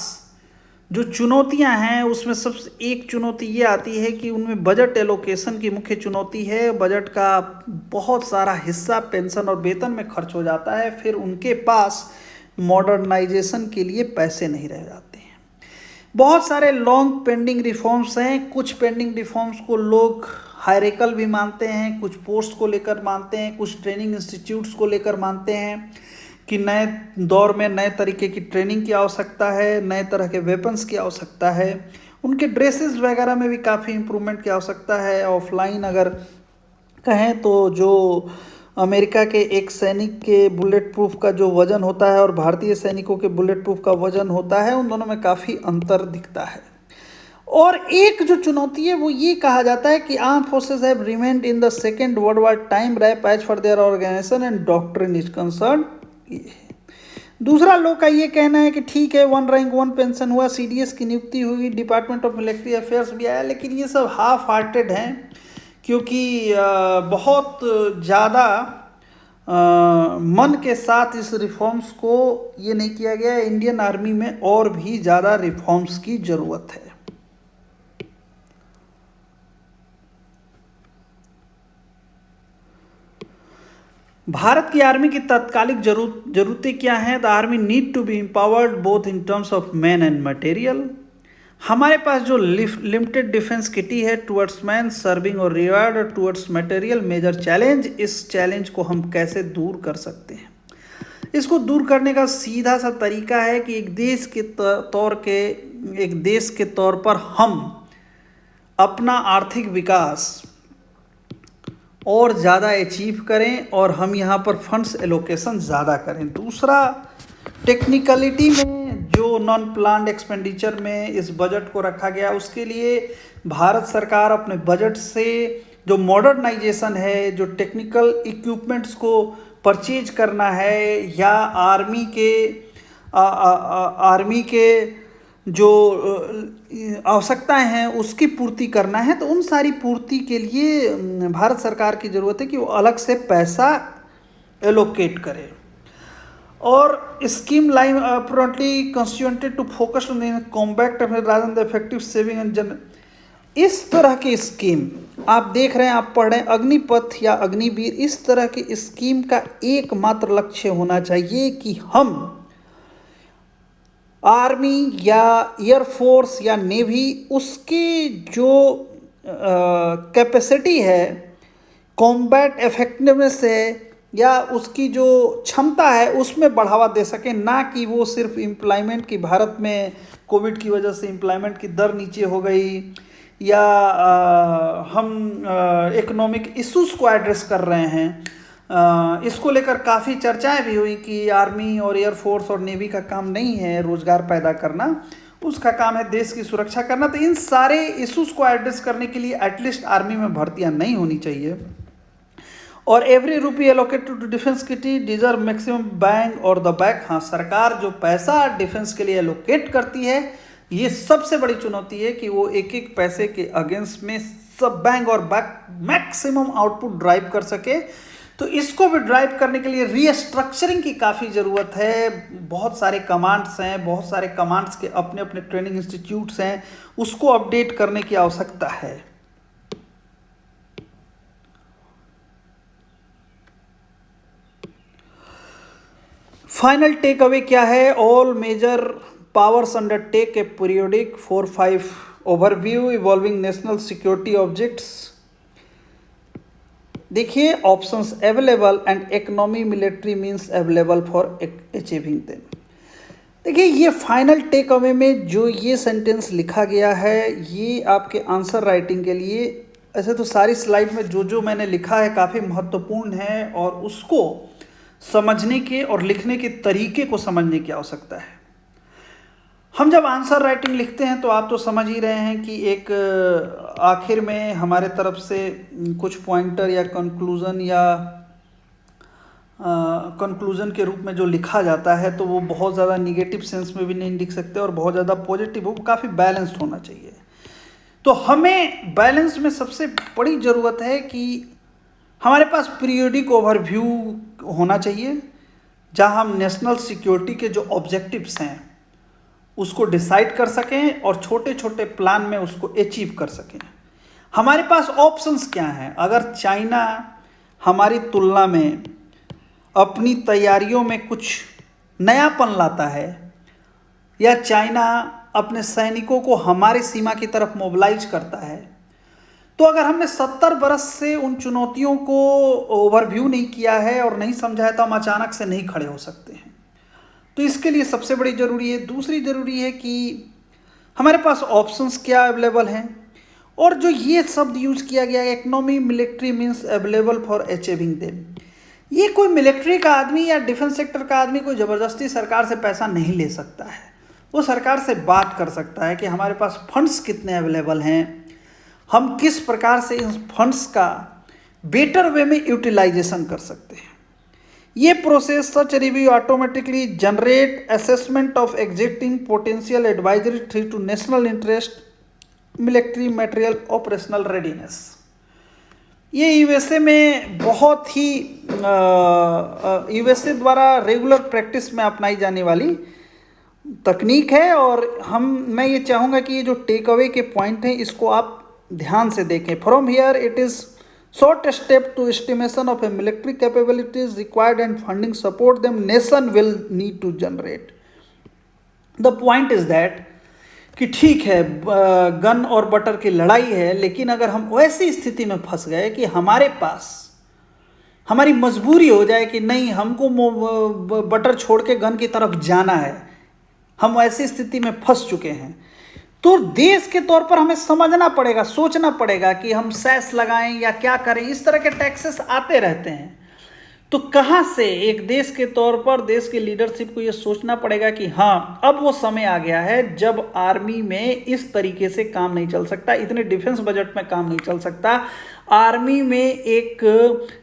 जो चुनौतियां हैं उसमें सबसे एक चुनौती ये आती है कि उनमें बजट एलोकेशन की मुख्य चुनौती है। बजट का बहुत सारा हिस्सा पेंशन और वेतन में खर्च हो जाता है, फिर उनके पास मॉडर्नाइजेशन के लिए पैसे नहीं रह जाते हैं। बहुत सारे लॉन्ग पेंडिंग रिफॉर्म्स हैं, कुछ पेंडिंग रिफॉर्म्स को लोग हायरेकल भी मानते हैं, कुछ पोस्ट को लेकर मानते हैं, कुछ ट्रेनिंग इंस्टीट्यूट्स को लेकर मानते हैं कि नए दौर में नए तरीके की ट्रेनिंग की आवश्यकता है, नए तरह के वेपन्स की आवश्यकता है, उनके ड्रेसेस वगैरह में भी काफ़ी इम्प्रूवमेंट की आवश्यकता है। ऑफलाइन अगर कहें तो जो अमेरिका के एक सैनिक के बुलेट प्रूफ का जो वज़न होता है और भारतीय सैनिकों के बुलेट प्रूफ का वज़न होता है, उन दोनों में काफ़ी अंतर दिखता है। और एक जो चुनौती है वो ये कहा जाता है कि arm forces have remained in the second world war time wrap as for their organisation and doctrine is concern. दूसरा लोग का ये कहना है कि ठीक है, 1 रैंक 1 पेंशन हुआ, सीडीएस की नियुक्ति हुई, डिपार्टमेंट ऑफ मिलिट्री अफेयर्स भी आया, लेकिन ये सब हाफ हार्टेड हैं क्योंकि बहुत ज़्यादा मन के साथ इस रिफॉर्म्स को ये नहीं किया गया है। इंडियन आर्मी में और भी ज़्यादा रिफॉर्म्स की ज़रूरत है। भारत की आर्मी की तात्कालिक जरूरतें क्या हैं? The army need to be empowered both in terms of man and material. हमारे पास जो लिमिटेड डिफेंस किटी है टुवर्ड्स मैन सर्विंग और reward towards material major challenge, इस चैलेंज को हम कैसे दूर कर सकते हैं? इसको दूर करने का सीधा सा तरीका है कि एक देश के तौर पर हम अपना आर्थिक विकास और ज़्यादा अचीव करें और हम यहाँ पर फंड्स एलोकेशन ज़्यादा करें। दूसरा, टेक्निकलिटी में जो नॉन प्लान्ड एक्सपेंडिचर में इस बजट को रखा गया, उसके लिए भारत सरकार अपने बजट से जो मॉडर्नाइजेशन है, जो टेक्निकल इक्विपमेंट्स को परचेज करना है या आर्मी के जो आवश्यकताएं हैं उसकी पूर्ति करना है, तो उन सारी पूर्ति के लिए भारत सरकार की ज़रूरत है कि वो अलग से पैसा एलोकेट करे। और scheme line apparently constituted to focus on combat rather than effective saving and general, इस तरह की स्कीम आप देख रहे हैं, आप पढ़ रहे हैं अग्निपथ या अग्निवीर, इस तरह की स्कीम का एकमात्र लक्ष्य होना चाहिए कि हम आर्मी या एयरफोर्स या नेवी उसकी जो कैपेसिटी है, कॉम्बैट इफेक्टिवनेस है या उसकी जो क्षमता है उसमें बढ़ावा दे सके, ना कि वो सिर्फ एम्प्लॉयमेंट की, भारत में कोविड की वजह से एम्प्लॉयमेंट की दर नीचे हो गई या हम इकोनॉमिक इश्यूज को एड्रेस कर रहे हैं। इसको लेकर काफ़ी चर्चाएं भी हुई कि आर्मी और एयरफोर्स और नेवी का काम नहीं है रोज़गार पैदा करना, उसका काम है देश की सुरक्षा करना। तो इन सारे इश्यूज को एड्रेस करने के लिए एटलीस्ट आर्मी में भर्तियां नहीं होनी चाहिए। और every rupee allocated to defence kitty deserve maximum bang और द बैक। हाँ, सरकार जो पैसा डिफेंस के लिए एलोकेट करती है, ये सबसे बड़ी चुनौती है कि वो एक एक पैसे के अगेंस्ट में सब बैंक और बैक मैक्सिमम आउटपुट ड्राइव कर सके। तो इसको भी ड्राइव करने के लिए रीस्ट्रक्चरिंग की काफ़ी ज़रूरत है। बहुत सारे कमांड्स हैं, बहुत सारे कमांड्स के अपने अपने ट्रेनिंग इंस्टीट्यूट्स हैं, उसको अपडेट करने की आवश्यकता है। फाइनल टेक अवे क्या है? All major powers undertake a periodic 4-5 overview evolving national security objects. देखिए, options available and economy military means available for achieving them. देखिए, ये फाइनल टेक अवे में जो ये सेंटेंस लिखा गया है, ये आपके आंसर राइटिंग के लिए, ऐसे तो सारी स्लाइड में जो जो मैंने लिखा है काफ़ी महत्वपूर्ण है और उसको समझने के और लिखने के तरीके को समझने की आवश्यकता है। हम जब आंसर राइटिंग लिखते हैं तो आप तो समझ ही रहे हैं कि एक आखिर में हमारे तरफ से कुछ पॉइंटर या कंक्लूजन के रूप में जो लिखा जाता है, तो वो बहुत ज़्यादा निगेटिव सेंस में भी नहीं लिख सकते और बहुत ज़्यादा पॉजिटिव, वो काफ़ी बैलेंस्ड होना चाहिए। तो हमें बैलेंस में सबसे बड़ी ज़रूरत है कि हमारे पास पीरियोडिक ओवरव्यू होना चाहिए, जहां हम नेशनल सिक्योरिटी के जो ऑब्जेक्टिव्स हैं उसको डिसाइड कर सकें और छोटे छोटे प्लान में उसको अचीव कर सकें। हमारे पास ऑप्शंस क्या हैं? अगर चाइना हमारी तुलना में अपनी तैयारियों में कुछ नयापन लाता है या चाइना अपने सैनिकों को हमारी सीमा की तरफ मोबिलाइज करता है, तो अगर हमने 70 बरस से उन चुनौतियों को ओवरव्यू नहीं किया है और नहीं समझा है, तो हम अचानक से नहीं खड़े हो सकते हैं। तो इसके लिए सबसे बड़ी ज़रूरी है। दूसरी ज़रूरी है कि हमारे पास ऑप्शंस क्या अवेलेबल हैं, और जो ये शब्द यूज़ किया गया है economy military means available for achieving them, ये कोई मिलिट्री का आदमी या डिफेंस सेक्टर का आदमी कोई ज़बरदस्ती सरकार से पैसा नहीं ले सकता है। वो सरकार से बात कर सकता है कि हमारे पास फंड्स कितने अवेलेबल हैं, हम किस प्रकार से इन फंड्स का बेटर वे में यूटिलाइजेशन कर सकते हैं। ये process such review automatically generate assessment of existing potential advisory through to national interest military material operational readiness. ये यूएसए में बहुत ही यूएसए द्वारा रेगुलर प्रैक्टिस में अपनाई जाने वाली तकनीक है, और मैं ये चाहूँगा कि ये जो टेक अवे के पॉइंट हैं इसको आप ध्यान से देखें। From here it is short step to estimation of a military capabilities required and funding support them nation will need to generate. The point is that कि ठीक है गन और बटर की लड़ाई है, लेकिन अगर हम वैसी स्थिति में फंस गए कि हमारे पास हमारी मजबूरी हो जाए कि नहीं, हमको बटर छोड़ के गन की तरफ जाना है, हम ऐसी स्थिति में फंस चुके हैं, तो देश के तौर पर हमें समझना पड़ेगा, सोचना पड़ेगा कि हम सेस लगाएं या क्या करें। इस तरह के टैक्सेस आते रहते हैं। तो कहाँ से एक देश के तौर पर देश के लीडरशिप को ये सोचना पड़ेगा कि हाँ, अब वो समय आ गया है जब आर्मी में इस तरीके से काम नहीं चल सकता, इतने डिफेंस बजट में काम नहीं चल सकता। आर्मी में एक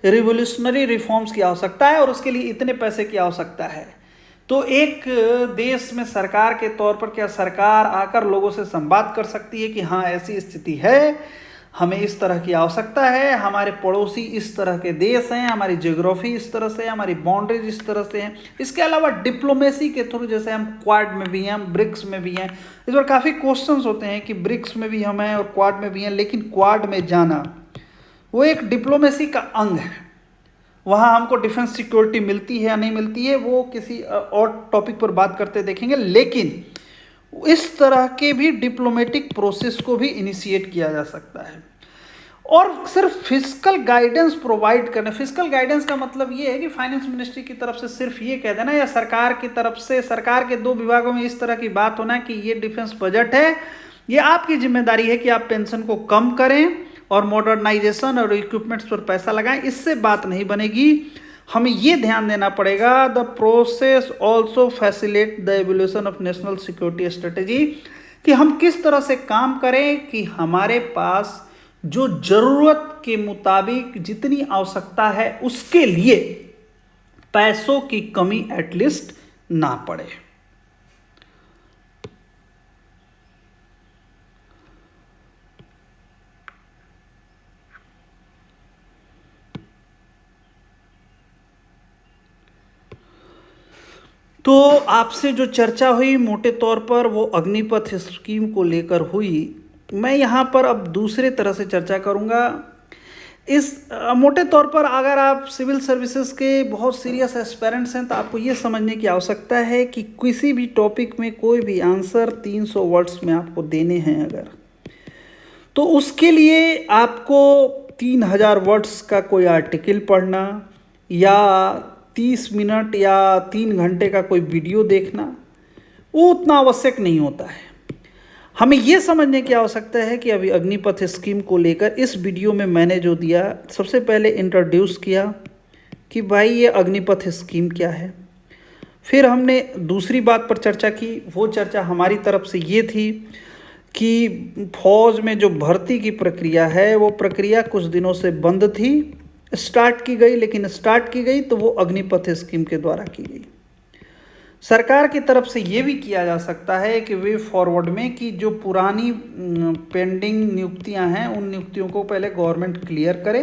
रिवोल्यूशनरी रिफॉर्म्स की आवश्यकता है और उसके लिए इतने पैसे की आवश्यकता है। तो एक देश में सरकार के तौर पर क्या सरकार आकर लोगों से संवाद कर सकती है कि हाँ ऐसी स्थिति है, हमें इस तरह की आवश्यकता है, हमारे पड़ोसी इस तरह के देश हैं, हमारी ज्योग्राफी इस तरह से है, हमारी बाउंड्रीज इस तरह से हैं। इसके अलावा डिप्लोमेसी के थ्रू, जैसे हम क्वाड में भी हैं, हम ब्रिक्स में भी हैं, इस बार काफ़ी क्वेश्चंस होते हैं कि ब्रिक्स में भी हम हैं और क्वाड में भी हैं, लेकिन क्वाड में जाना वो एक डिप्लोमेसी का अंग है। वहाँ हमको डिफेंस सिक्योरिटी मिलती है या नहीं मिलती है, वो किसी और टॉपिक पर बात करते देखेंगे, लेकिन इस तरह के भी डिप्लोमेटिक प्रोसेस को भी इनिशिएट किया जा सकता है। और सिर्फ फिजिकल गाइडेंस प्रोवाइड करना, फिजिकल गाइडेंस का मतलब ये है कि फाइनेंस मिनिस्ट्री की तरफ से सिर्फ ये कह देना, या सरकार की तरफ से, सरकार के 2 विभागों में इस तरह की बात होना कि ये डिफेंस बजट है, ये आपकी जिम्मेदारी है कि आप पेंशन को कम करें और मॉडर्नाइजेशन और इक्विपमेंट्स पर पैसा लगाएं, इससे बात नहीं बनेगी। हमें ये ध्यान देना पड़ेगा, the process also facilitate the evolution of national security strategy, कि हम किस तरह से काम करें कि हमारे पास जो जरूरत के मुताबिक जितनी आवश्यकता है उसके लिए पैसों की कमी एटलीस्ट ना पड़े। तो आपसे जो चर्चा हुई मोटे तौर पर वो अग्निपथ स्कीम को लेकर हुई। मैं यहाँ पर अब दूसरे तरह से चर्चा करूँगा। इस मोटे तौर पर अगर आप सिविल सर्विसेज के बहुत सीरियस एस्पिरेंट्स हैं तो आपको ये समझने की आवश्यकता है कि किसी भी टॉपिक में कोई भी आंसर 300 वर्ड्स में आपको देने हैं अगर, तो उसके लिए आपको 3000 वर्ड्स का कोई आर्टिकल पढ़ना या 30 मिनट या 3 घंटे का कोई वीडियो देखना वो उतना आवश्यक नहीं होता है। हमें ये समझने की आवश्यकता है कि अभी अग्निपथ स्कीम को लेकर इस वीडियो में मैंने जो दिया, सबसे पहले इंट्रोड्यूस किया कि भाई ये अग्निपथ स्कीम क्या है। फिर हमने दूसरी बात पर चर्चा की, वो चर्चा हमारी तरफ से ये थी कि फौज में जो भर्ती की प्रक्रिया है वो प्रक्रिया कुछ दिनों से बंद थी, स्टार्ट की गई, लेकिन स्टार्ट की गई तो वो अग्निपथ स्कीम के द्वारा की गई। सरकार की तरफ से ये भी किया जा सकता है कि वे फॉरवर्ड में कि जो पुरानी पेंडिंग नियुक्तियां हैं उन नियुक्तियों को पहले गवर्नमेंट क्लियर करे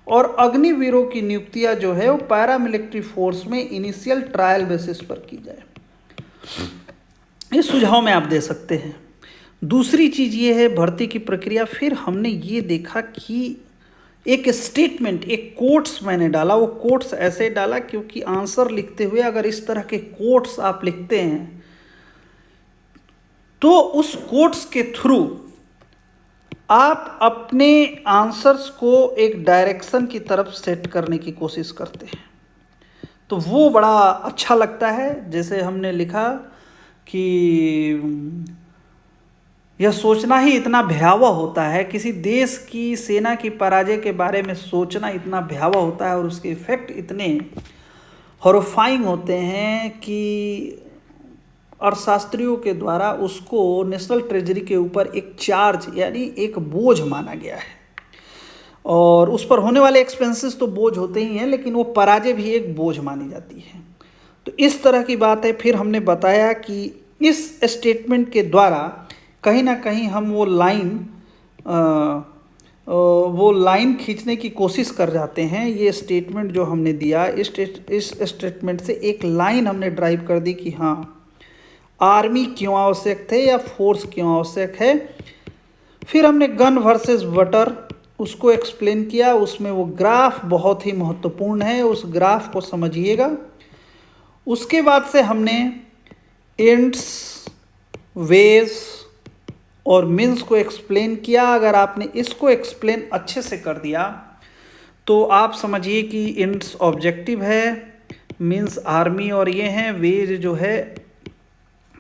और अग्निवीरों की नियुक्तियां जो है वो पैरामिलिट्री फोर्स में इनिशियल ट्रायल बेसिस पर की जाए। ये सुझाव में आप दे सकते हैं। दूसरी चीज़ ये है भर्ती की प्रक्रिया। फिर हमने ये देखा कि एक स्टेटमेंट, एक कोट्स मैंने डाला, वो कोट्स ऐसे डाला क्योंकि आंसर लिखते हुए अगर इस तरह के कोट्स आप लिखते हैं तो उस कोट्स के थ्रू आप अपने आंसर्स को एक डायरेक्शन की तरफ सेट करने की कोशिश करते हैं, तो वो बड़ा अच्छा लगता है। जैसे हमने लिखा कि यह सोचना ही इतना भयावह होता है, किसी देश की सेना की पराजय के बारे में सोचना इतना भयावह होता है और उसके इफ़ेक्ट इतने हॉरिफाइंग होते हैं कि अर्थशास्त्रियों के द्वारा उसको नेशनल ट्रेजरी के ऊपर एक चार्ज यानी एक बोझ माना गया है। और उस पर होने वाले एक्सपेंसेस तो बोझ होते ही हैं, लेकिन वो पराजय भी एक बोझ मानी जाती है। तो इस तरह की बात है। फिर हमने बताया कि इस स्टेटमेंट के द्वारा कहीं ना कहीं हम वो लाइन खींचने की कोशिश कर जाते हैं। ये स्टेटमेंट जो हमने दिया, इस स्टेटमेंट से एक लाइन हमने ड्राइव कर दी कि हाँ आर्मी क्यों आवश्यक थे या फोर्स क्यों आवश्यक है। फिर हमने गन वर्सेस वाटर उसको एक्सप्लेन किया, उसमें वो ग्राफ बहुत ही महत्वपूर्ण है, उस ग्राफ को समझिएगा। उसके बाद से हमने एंड्स, वेज और मीन्स को एक्सप्लेन किया। अगर आपने इसको एक्सप्लेन अच्छे से कर दिया तो आप समझिए कि एंड्स ऑब्जेक्टिव है, मीन्स आर्मी और ये हैं, वेज जो है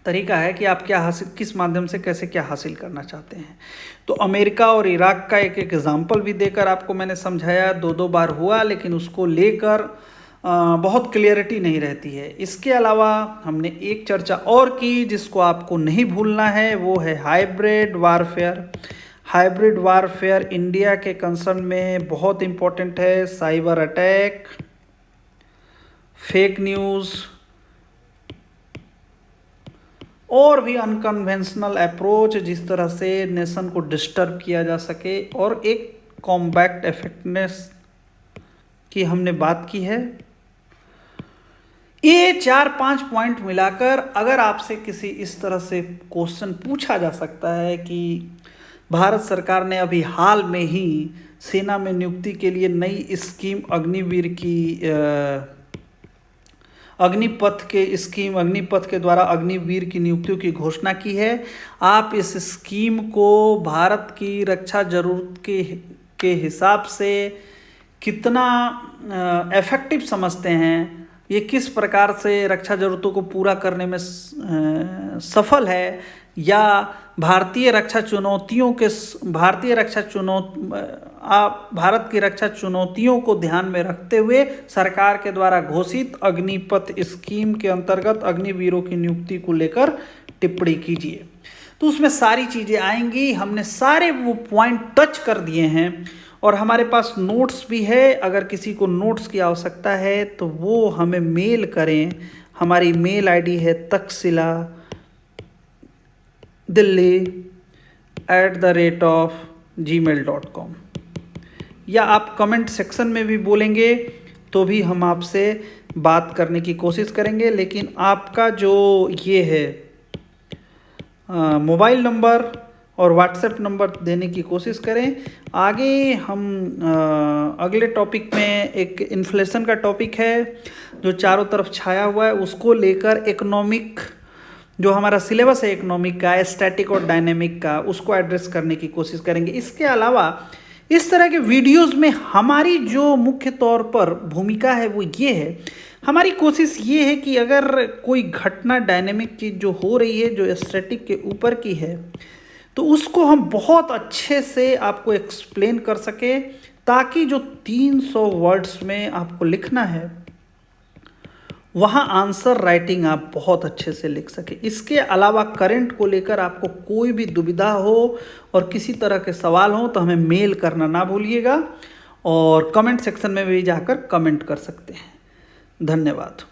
तरीका है कि आप क्या हासिल, किस माध्यम से कैसे क्या हासिल करना चाहते हैं। तो अमेरिका और इराक का एक एग्जाम्पल भी देकर आपको मैंने समझाया, 2 बार हुआ, लेकिन उसको लेकर बहुत क्लियरिटी नहीं रहती है। इसके अलावा हमने एक चर्चा और की जिसको आपको नहीं भूलना है, वो है hybrid warfare. Hybrid warfare India के कंसर्न में बहुत इम्पोर्टेंट है। साइबर अटैक, फेक न्यूज़ और भी अनकन्वेंशनल अप्रोच जिस तरह से नेशन को डिस्टर्ब किया जा सके, और एक कॉम्पैक्ट इफेक्टिवनेस की हमने बात की है। ये 4-5 पॉइंट मिलाकर अगर आपसे किसी इस तरह से क्वेश्चन पूछा जा सकता है कि भारत सरकार ने अभी हाल में ही सेना में नियुक्ति के लिए नई स्कीम अग्निवीर की अग्निपथ के द्वारा अग्निवीर की नियुक्तियों की घोषणा की है, आप इस स्कीम को भारत की रक्षा जरूरत के हिसाब से कितना इफेक्टिव समझते हैं, ये किस प्रकार से रक्षा जरूरतों को पूरा करने में सफल है, या भारत की रक्षा चुनौतियों को ध्यान में रखते हुए सरकार के द्वारा घोषित अग्निपथ स्कीम के अंतर्गत अग्निवीरों की नियुक्ति को लेकर टिप्पणी कीजिए। तो उसमें सारी चीज़ें आएंगी। हमने सारे वो पॉइंट टच कर दिए हैं और हमारे पास नोट्स भी है। अगर किसी को नोट्स की आवश्यकता है तो वो हमें मेल करें। हमारी मेल आईडी है takshila.delhi@gmail.com, या आप कमेंट सेक्शन में भी बोलेंगे तो भी हम आपसे बात करने की कोशिश करेंगे। लेकिन आपका जो ये है मोबाइल नंबर और व्हाट्सएप नंबर देने की कोशिश करें। आगे हम अगले टॉपिक में एक इन्फ्लेशन का टॉपिक है जो चारों तरफ छाया हुआ है, उसको लेकर इकोनॉमिक जो हमारा सिलेबस है इकोनॉमिक का, स्टैटिक और डायनेमिक का, उसको एड्रेस करने की कोशिश करेंगे। इसके अलावा इस तरह के वीडियोस में हमारी जो मुख्य तौर पर भूमिका है वो ये है, हमारी कोशिश ये है कि अगर कोई घटना डायनेमिक चीज़ जो हो रही है जो स्टैटिक के ऊपर की है तो उसको हम बहुत अच्छे से आपको एक्सप्लेन कर सके, ताकि जो 300 वर्ड्स में आपको लिखना है वहाँ आंसर राइटिंग आप बहुत अच्छे से लिख सके। इसके अलावा करंट को लेकर आपको कोई भी दुविधा हो और किसी तरह के सवाल हो तो हमें मेल करना ना भूलिएगा, और कमेंट सेक्शन में भी जाकर कमेंट कर सकते हैं। धन्यवाद।